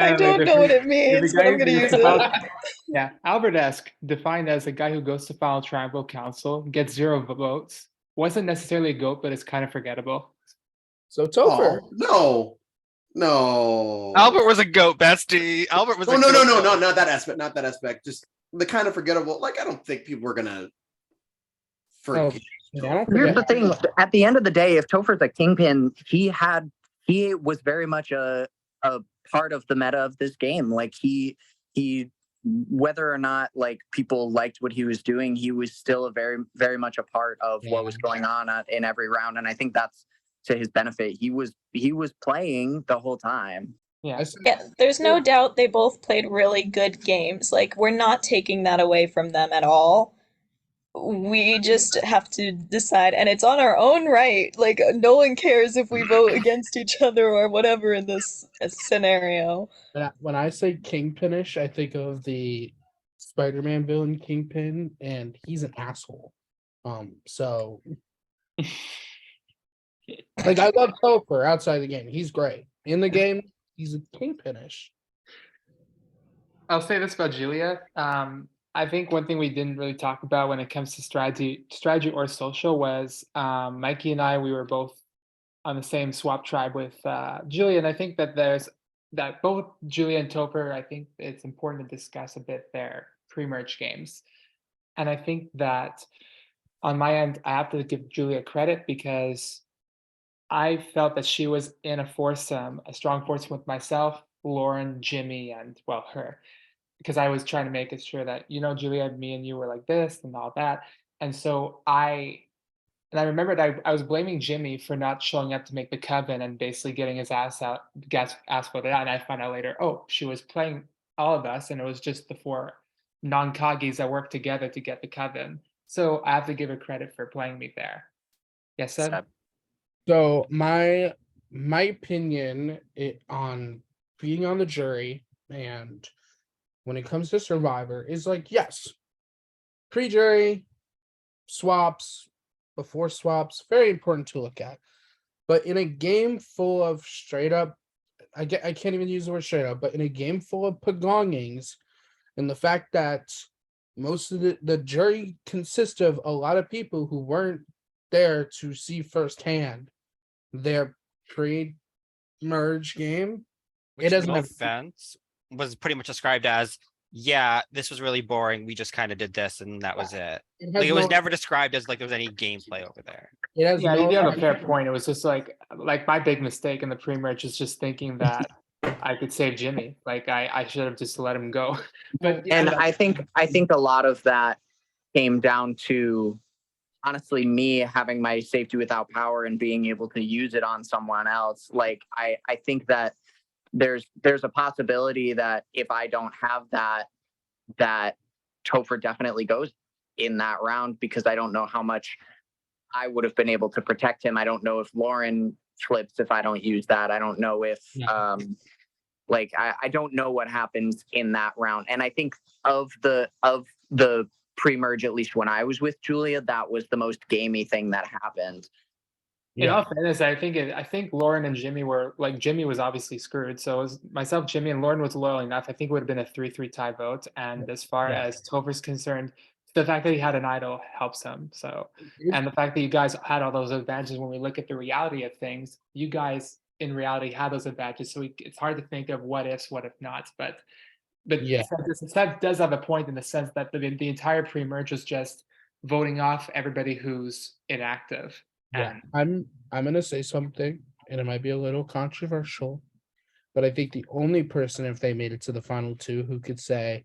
I like don't the know what pre- it means, the but guy I'm gonna who use goes to Final- it. Yeah, Albert-esque, defined as a guy who goes to Final Tribal Council, gets 0 votes, wasn't necessarily a goat, but it's kind of forgettable. So Topher. Oh, no. Albert was a goat, bestie. Albert was Oh, a no, goat. not that aspect. Not that aspect. Just the kind of forgettable. Like, I don't think people were gonna forget. Yeah, I don't Here's forget. the thing: at the end of the day, if Topher's a kingpin, he was very much a part of the meta of this game. Like he whether or not like people liked what he was doing, he was still a very much a part of what was going on in every round. And I think that's to his benefit. He was playing the whole time. Yeah. I said- Yeah, there's no doubt they both played really good games. Like, we're not taking that away from them at all. We just have to decide, and it's on our own right. Like, no one cares if we vote against each other or whatever in this scenario. When I say Kingpinish, I think of the Spider-Man villain Kingpin, and he's an asshole. So like I love Topher outside the game. He's great. In the game, he's a Kingpinish. I'll say this about Julia. I think one thing we didn't really talk about when it comes to strategy or social was Mikey and I, we were both on the same swap tribe with Julia. And I think that both Julia and Topher, I think it's important to discuss a bit their pre-merge games. And I think that on my end, I have to give Julia credit because I felt that she was in a strong foursome with myself, Lauren, Jimmy, and well, her. Because I was trying to make it sure that, Julia, me and you were like this and all that. And so I remembered I was blaming Jimmy for not showing up to make the coven and basically getting his ass voted out. And I found out later, oh, she was playing all of us, and it was just the 4 non-Kagis that worked together to get the coven. So I have to give her credit for playing me there. Yes, Seb? Seb. So my opinion on being on the jury and when it comes to Survivor is like, yes, pre-jury, swaps, before swaps, very important to look at. But in a game full of straight up, I can't even use the word straight up, but in a game full of pagongings, and the fact that most of the jury consists of a lot of people who weren't there to see firsthand their pre-merge game. Which, It doesn't no have offense, was pretty much described as, yeah, this was really boring. We just kind of did this and that was it. Like, it was never described as like there was any gameplay over there. It has Yeah, no you have a fair point. It was just like my big mistake in the pre-merge is just thinking that I could save Jimmy. Like I should have just let him go. But And yeah, I think a lot of that came down to honestly me having my safety without power and being able to use it on someone else. Like I think that there's a possibility that if I don't have that Topher definitely goes in that round, because I don't know how much I would have been able to protect him. I don't know if Lauren flips if I don't use that. I don't know if like I don't know what happens in that round. And I think of the pre-merge, at least when I was with Julia, that was the most gamey thing that happened. In all fairness, I think Lauren and Jimmy were like, Jimmy was obviously screwed. So it was myself, Jimmy, and Lauren was loyal enough. I think it would have been a 3-3 tie vote. And as far as Topher's concerned, the fact that he had an idol helps him. So, and the fact that you guys had all those advantages, when we look at the reality of things, you guys in reality had those advantages. So it's hard to think of what ifs, what if nots. But Seb does have a point in the sense that the entire pre-merge is just voting off everybody who's inactive. Yeah, I'm gonna say something, and it might be a little controversial, but I think the only person, if they made it to the final two, who could say,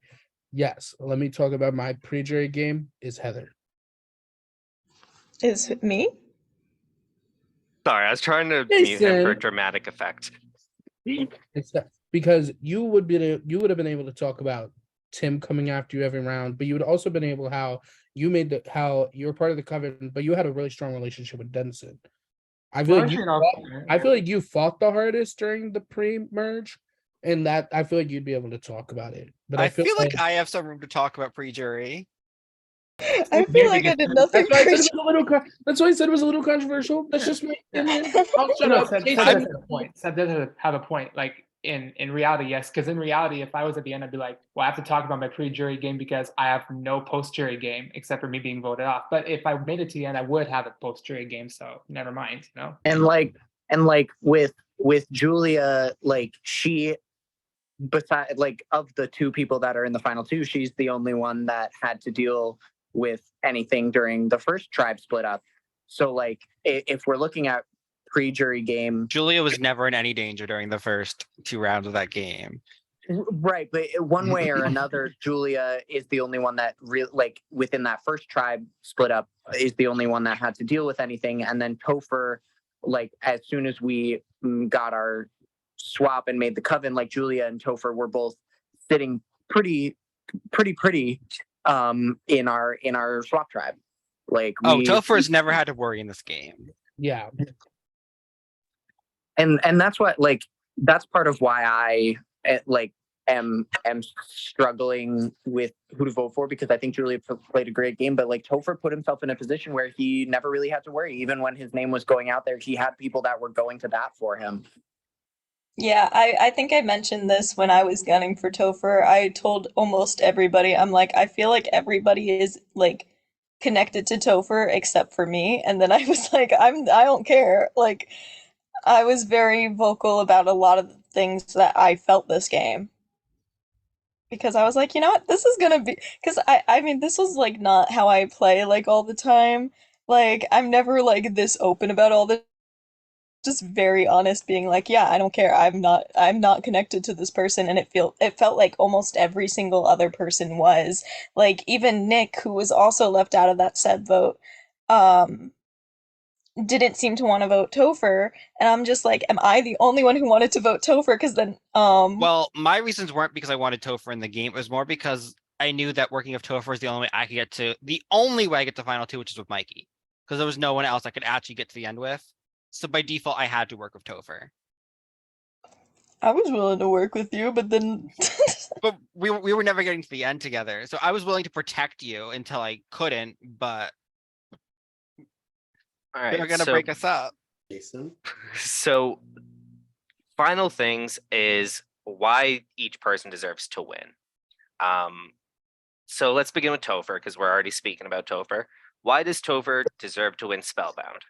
yes, let me talk about my pre-jury game, is Heather. Is it me? Sorry, I was trying to mute him for Jason. dramatic effect. It's that, because you would have been able to talk about Tim coming after you every round, but you would also been able how you were part of the coven, but you had a really strong relationship with Denson. I feel like you fought the hardest during the pre-merge, and that I feel like you'd be able to talk about it. But I feel like I have some room to talk about pre-jury. I feel like I did nothing. That's why I said it was a little controversial. That's just my opinion. I'll shut up. Seb does have a point. Seb does have a point. Like in reality, yes, because in reality, if I was at the end, I'd be like, well, I have to talk about my pre-jury game because I have no post-jury game except for me being voted off. But if I made it to the end, I would have a post-jury game. So never mind, you know. And like with Julia, like she, beside like of the two people that are in the final two, she's the only one that had to deal with anything during the first tribe split up. So like if we're looking at pre-jury game, Julia was never in any danger during the first 2 rounds of that game. right, but one way or another, Julia is the only one that like within that first tribe split up is the only one that had to deal with anything. And then Topher, like as soon as we got our swap and made the coven, like Julia and Topher were both sitting pretty in our swap tribe. Like Topher's never had to worry in this game. Yeah. And that's what, like, that's part of why I like am struggling with who to vote for, because I think Julia played a great game, but like Topher put himself in a position where he never really had to worry. Even when his name was going out there, he had people that were going to bat for him. Yeah, I think I mentioned this when I was gunning for Topher. I told almost everybody, I'm like, I feel like everybody is like connected to Topher except for me. And then I was like, I don't care. Like, I was very vocal about a lot of the things that I felt this game. Because I was like, you know what, this is gonna be, because I mean, this was like not how I play like all the time. Like, I'm never like this open about all this, just very honest, being like, yeah, I don't care. I'm not connected to this person, and it felt like almost every single other person was. Like even Nick, who was also left out of that said vote, didn't seem to want to vote Topher, and I'm just like, am I the only one who wanted to vote Topher? Because then, Well, my reasons weren't because I wanted Topher in the game. It was more because I knew that working with Topher is the only way I get to final two, which is with Mikey, because there was no one else I could actually get to the end with. So by default, I had to work with Topher. I was willing to work with you, but then But we were never getting to the end together. So I was willing to protect you until I couldn't, but All they're right, gonna so, break us up. Jason. so final things is why each person deserves to win. So let's begin with Topher, because we're already speaking about Topher. Why does Topher deserve to win Spellbound?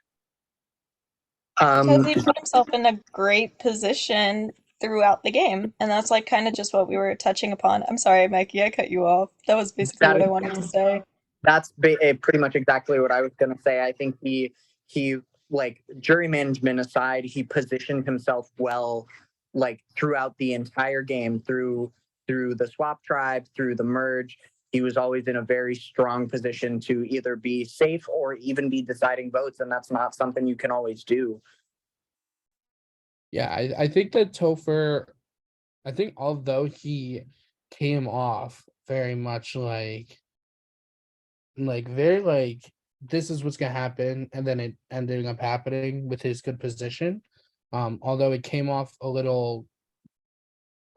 because he put himself in a great position throughout the game, and that's like kind of just what we were touching upon. I'm sorry, Mikey, I cut you off. That was basically what I wanted to say. That's pretty much exactly what I was going to say. I think he like, jury management aside, he positioned himself well, like throughout the entire game, through the swap tribe, through the merge. He was always in a very strong position to either be safe or even be deciding votes, and that's not something you can always do. Yeah, I think that Topher, I think although he came off very much like very like this is what's gonna happen, and then it ended up happening with his good position. Although it came off a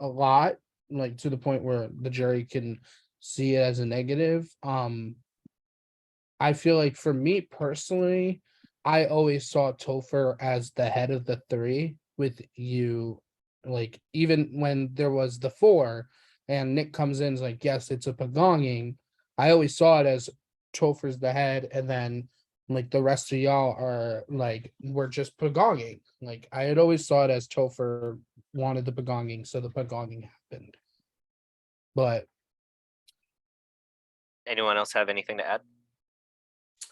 lot, like to the point where the jury can see it as a negative. I feel like for me personally, I always saw Topher as the head of the three with you. Like even when there was the four and Nick comes in, is like, yes, it's a pagonging. I always saw it as Topher's the head, and then like the rest of y'all are like, we're just pagonging. Like I had always saw it as Topher wanted the pagonging, so the pagonging happened. But Anyone else have anything to add?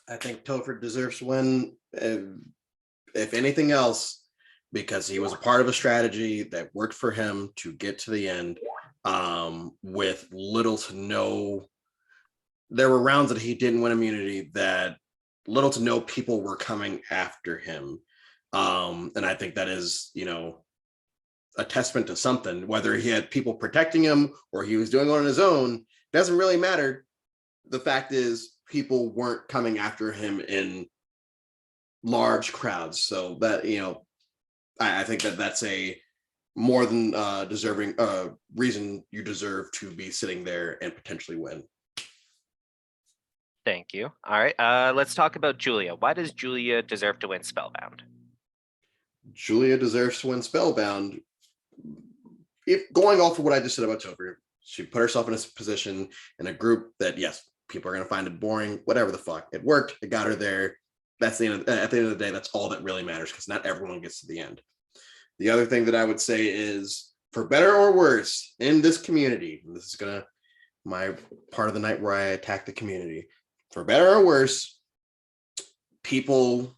I think Topher deserves to win, if anything else, because he was a part of a strategy that worked for him to get to the end, with little to no. There were rounds that he didn't win immunity that little to no people were coming after him. And I think that is, a testament to something, whether he had people protecting him or he was doing it on his own, doesn't really matter. The fact is people weren't coming after him in large crowds. So that, I think that that's a more than deserving reason you deserve to be sitting there and potentially win. Thank you. All right, let's talk about Julia. Why does Julia deserve to win Spellbound? Julia deserves to win Spellbound. If going off of what I just said about Topher, she put herself in a position in a group that, yes, people are going to find it boring, whatever the fuck. It worked. It got her there. That's the end. At the end of the day, that's all that really matters, because not everyone gets to the end. The other thing that I would say is, for better or worse, in this community, and this is my part of the night where I attack the community. For better or worse, people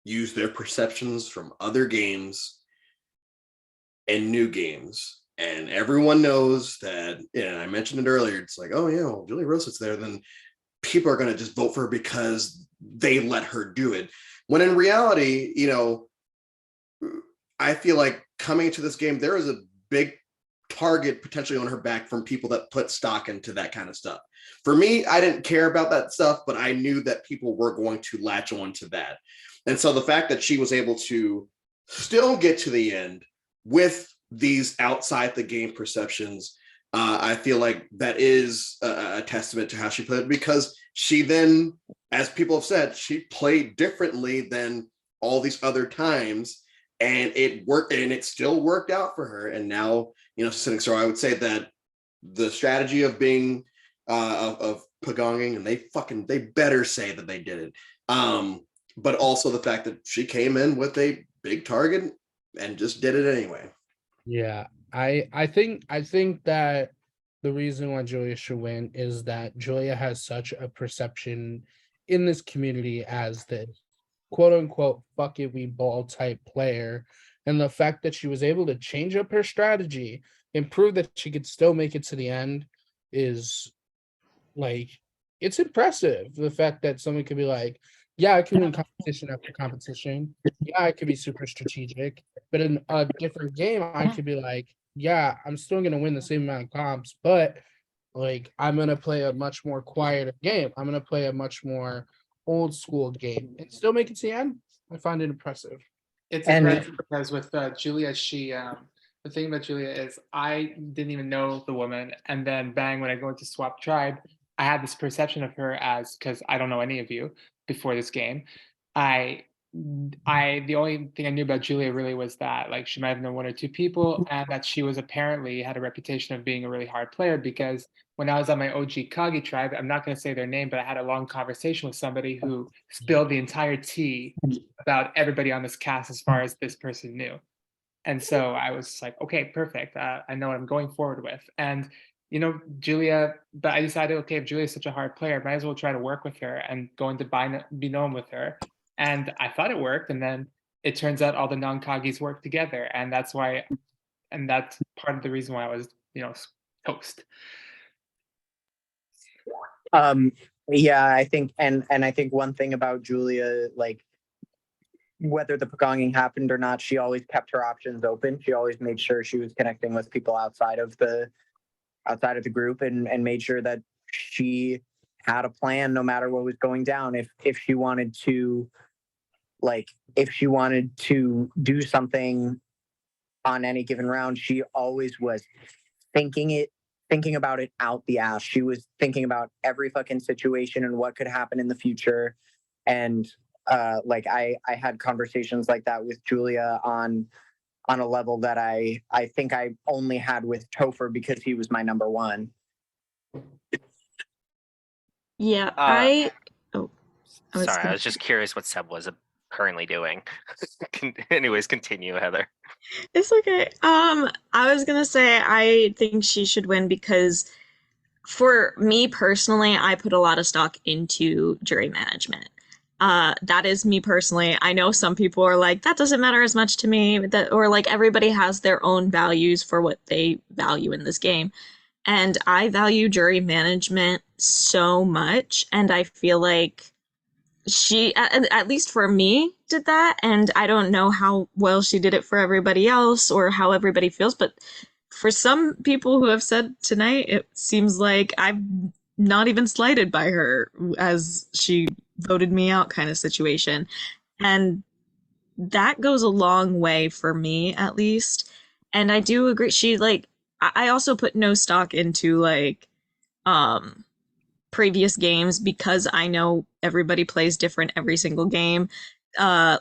use their perceptions from other games and new games. And everyone knows that, and I mentioned it earlier, it's like, oh yeah, well, Julia Rose sits there, then people are going to just vote for her because they let her do it. When in reality, I feel like coming into this game, there is a big target potentially on her back from people that put stock into that kind of stuff. For me, I didn't care about that stuff, but I knew that people were going to latch on to that. And so the fact that she was able to still get to the end with these outside the game perceptions, I feel like that is a testament to how she played, because she then, as people have said, she played differently than all these other times, and it worked, and it still worked out for her. And now, sitting, so I would say that the strategy of being of pagonging, and they better say that they did it. But also the fact that she came in with a big target and just did it anyway. yeah, I think that the reason why Julia should win is that Julia has such a perception in this community as the quote unquote fuck it, we ball type player. And the fact that she was able to change up her strategy and prove that she could still make it to the end is like, it's impressive. The fact that someone could be like, yeah, I can win competition after competition. Yeah, I could be super strategic. But in a different game, I could be like, yeah, I'm still going to win the same amount of comps, but like, I'm going to play a much more quieter game. I'm going to play a much more old school game and still make it to the end. I find it impressive. It's And- impressive because with Julia, the thing about Julia is I didn't even know the woman, and then bang, when I go into Swap Tribe, I had this perception of her as, because I don't know any of you before this game, the only thing I knew about Julia really was that like she might have known one or two people, and that she was apparently had a reputation of being a really hard player, because when I was on my OG Kagi tribe, I'm not going to say their name, but I had a long conversation with somebody who spilled the entire tea about everybody on this cast as far as this person knew. And so I was like, okay, perfect. I know what I'm going forward with. And, Julia, but I decided, okay, if Julia's such a hard player, I might as well try to work with her and go into be known with her. And I thought it worked. And then it turns out all the non-Kagis work together. And that's part of the reason why I was, toast. Yeah, I think, and I think one thing about Julia, like whether the pagonging happened or not, she always kept her options open. She always made sure she was connecting with people outside of the group, and made sure that she had a plan no matter what was going down. If she wanted to, like, if she wanted to do something on any given round, she always was thinking about it out the ass. She was thinking about every fucking situation and what could happen in the future. And like I had conversations like that with Julia on a level that I think I only had with Topher because he was my number one. Yeah, oh, I was Sorry, I gonna was just curious what Seb was currently doing. Anyways, continue, Heather. It's okay. I was gonna say I think she should win because for me personally, I put a lot of stock into jury management. That is me personally. I know some people are like, that doesn't matter as much to me, that or like everybody has their own values for what they value in this game. And I value jury management so much, and I feel like she at least for me did that, and I don't know how well she did it for everybody else or how everybody feels, but for some people who have said tonight, it seems like I'm not even slighted by her as she voted me out kind of situation. And that goes a long way for me at least. And I do agree she like I also put no stock into like um previous games because I know everybody plays different every single game. I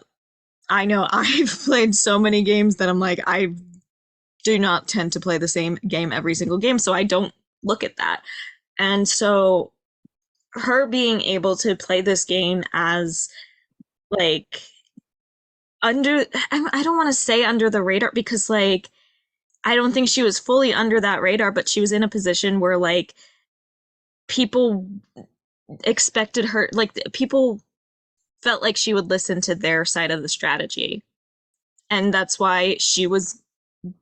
know I've played so many games that I'm like, I do not tend to play the same game every single game, so I don't look at that. And so her being able to play this game as like under, I don't want to say under the radar because like I don't think she was fully under that radar, but she was in a position where like people expected her, like people felt like she would listen to their side of the strategy. And that's why she was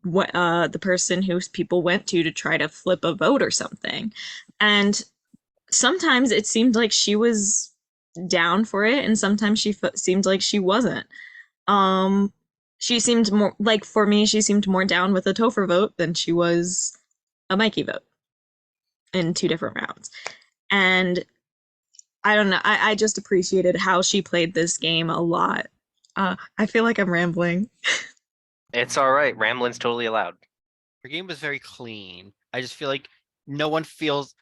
the person who people went to try to flip a vote or something. And sometimes it seemed like she was down for it, and sometimes she seemed like she wasn't. She seemed more like, for me, she seemed more down with a Topher vote than she was a Mikey vote in 2 different rounds. And I don't know. I just appreciated how she played this game a lot. I feel like I'm rambling. It's all right. Rambling's totally allowed. Her game was very clean. I just feel like no one feels.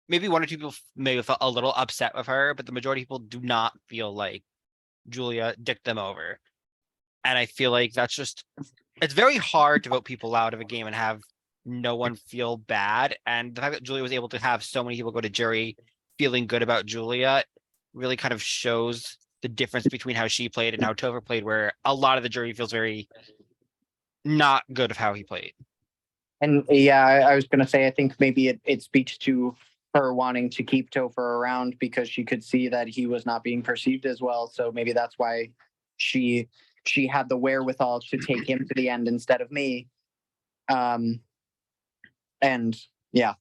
Maybe 1 or 2 people maybe felt a little upset with her, but the majority of people do not feel like Julia dicked them over. And I feel like that's just, it's very hard to vote people out of a game and have no one feel bad. And the fact that Julia was able to have so many people go to jury feeling good about Julia really kind of shows the difference between how she played and how Topher played, where a lot of the jury feels very not good of how he played. And yeah, I was going to say, I think maybe it speaks to her wanting to keep Topher around because she could see that he was not being perceived as well. So maybe that's why she had the wherewithal to take him to the end instead of me. And yeah.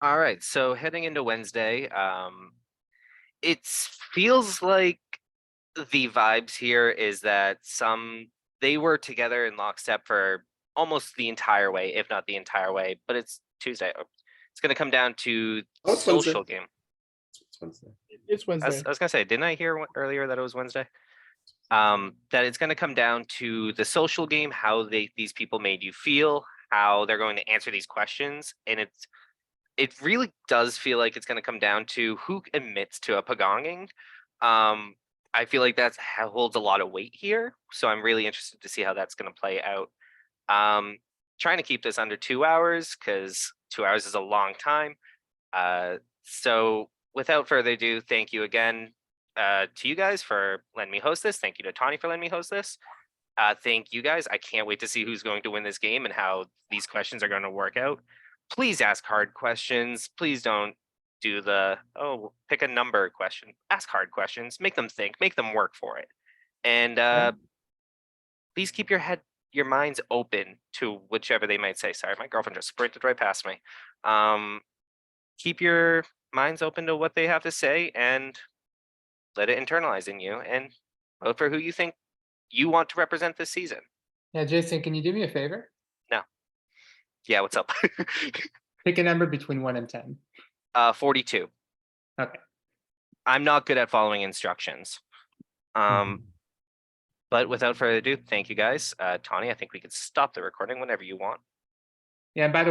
All right, so heading into Wednesday, it feels like the vibes here is that they were together in lockstep for almost the entire way, if not the entire way, but it's Tuesday. It's going to come down to it's Wednesday. social game. It's Wednesday. It's I Wednesday. was gonna say, didn't I hear earlier that it was Wednesday? That it's gonna come down to the social game, how these people made you feel, how they're going to answer these questions, and it really does feel like it's gonna come down to who admits to a pagonging. I feel like that holds a lot of weight here, so I'm really interested to see how that's gonna play out. Trying to keep this under 2 hours because 2 hours is a long time. So without further ado, thank you again to you guys for letting me host this. Thank you to Tawny for letting me host this. Thank you guys. I can't wait to see who's going to win this game and how these questions are going to work out. Please ask hard questions. Please don't do the, pick a number question. Ask hard questions. Make them think. Make them work for it. And please keep your minds open to whichever they might say. Sorry, my girlfriend just sprinted right past me. Keep your minds open to what they have to say and let it internalize in you and vote for who you think you want to represent this season. Yeah, Jason, can you do me a favor? Yeah, what's up? Pick a number between 1 and 10. 42. Okay. I'm not good at following instructions. But without further ado, thank you guys. Tawny, I think we could stop the recording whenever you want. Yeah, by the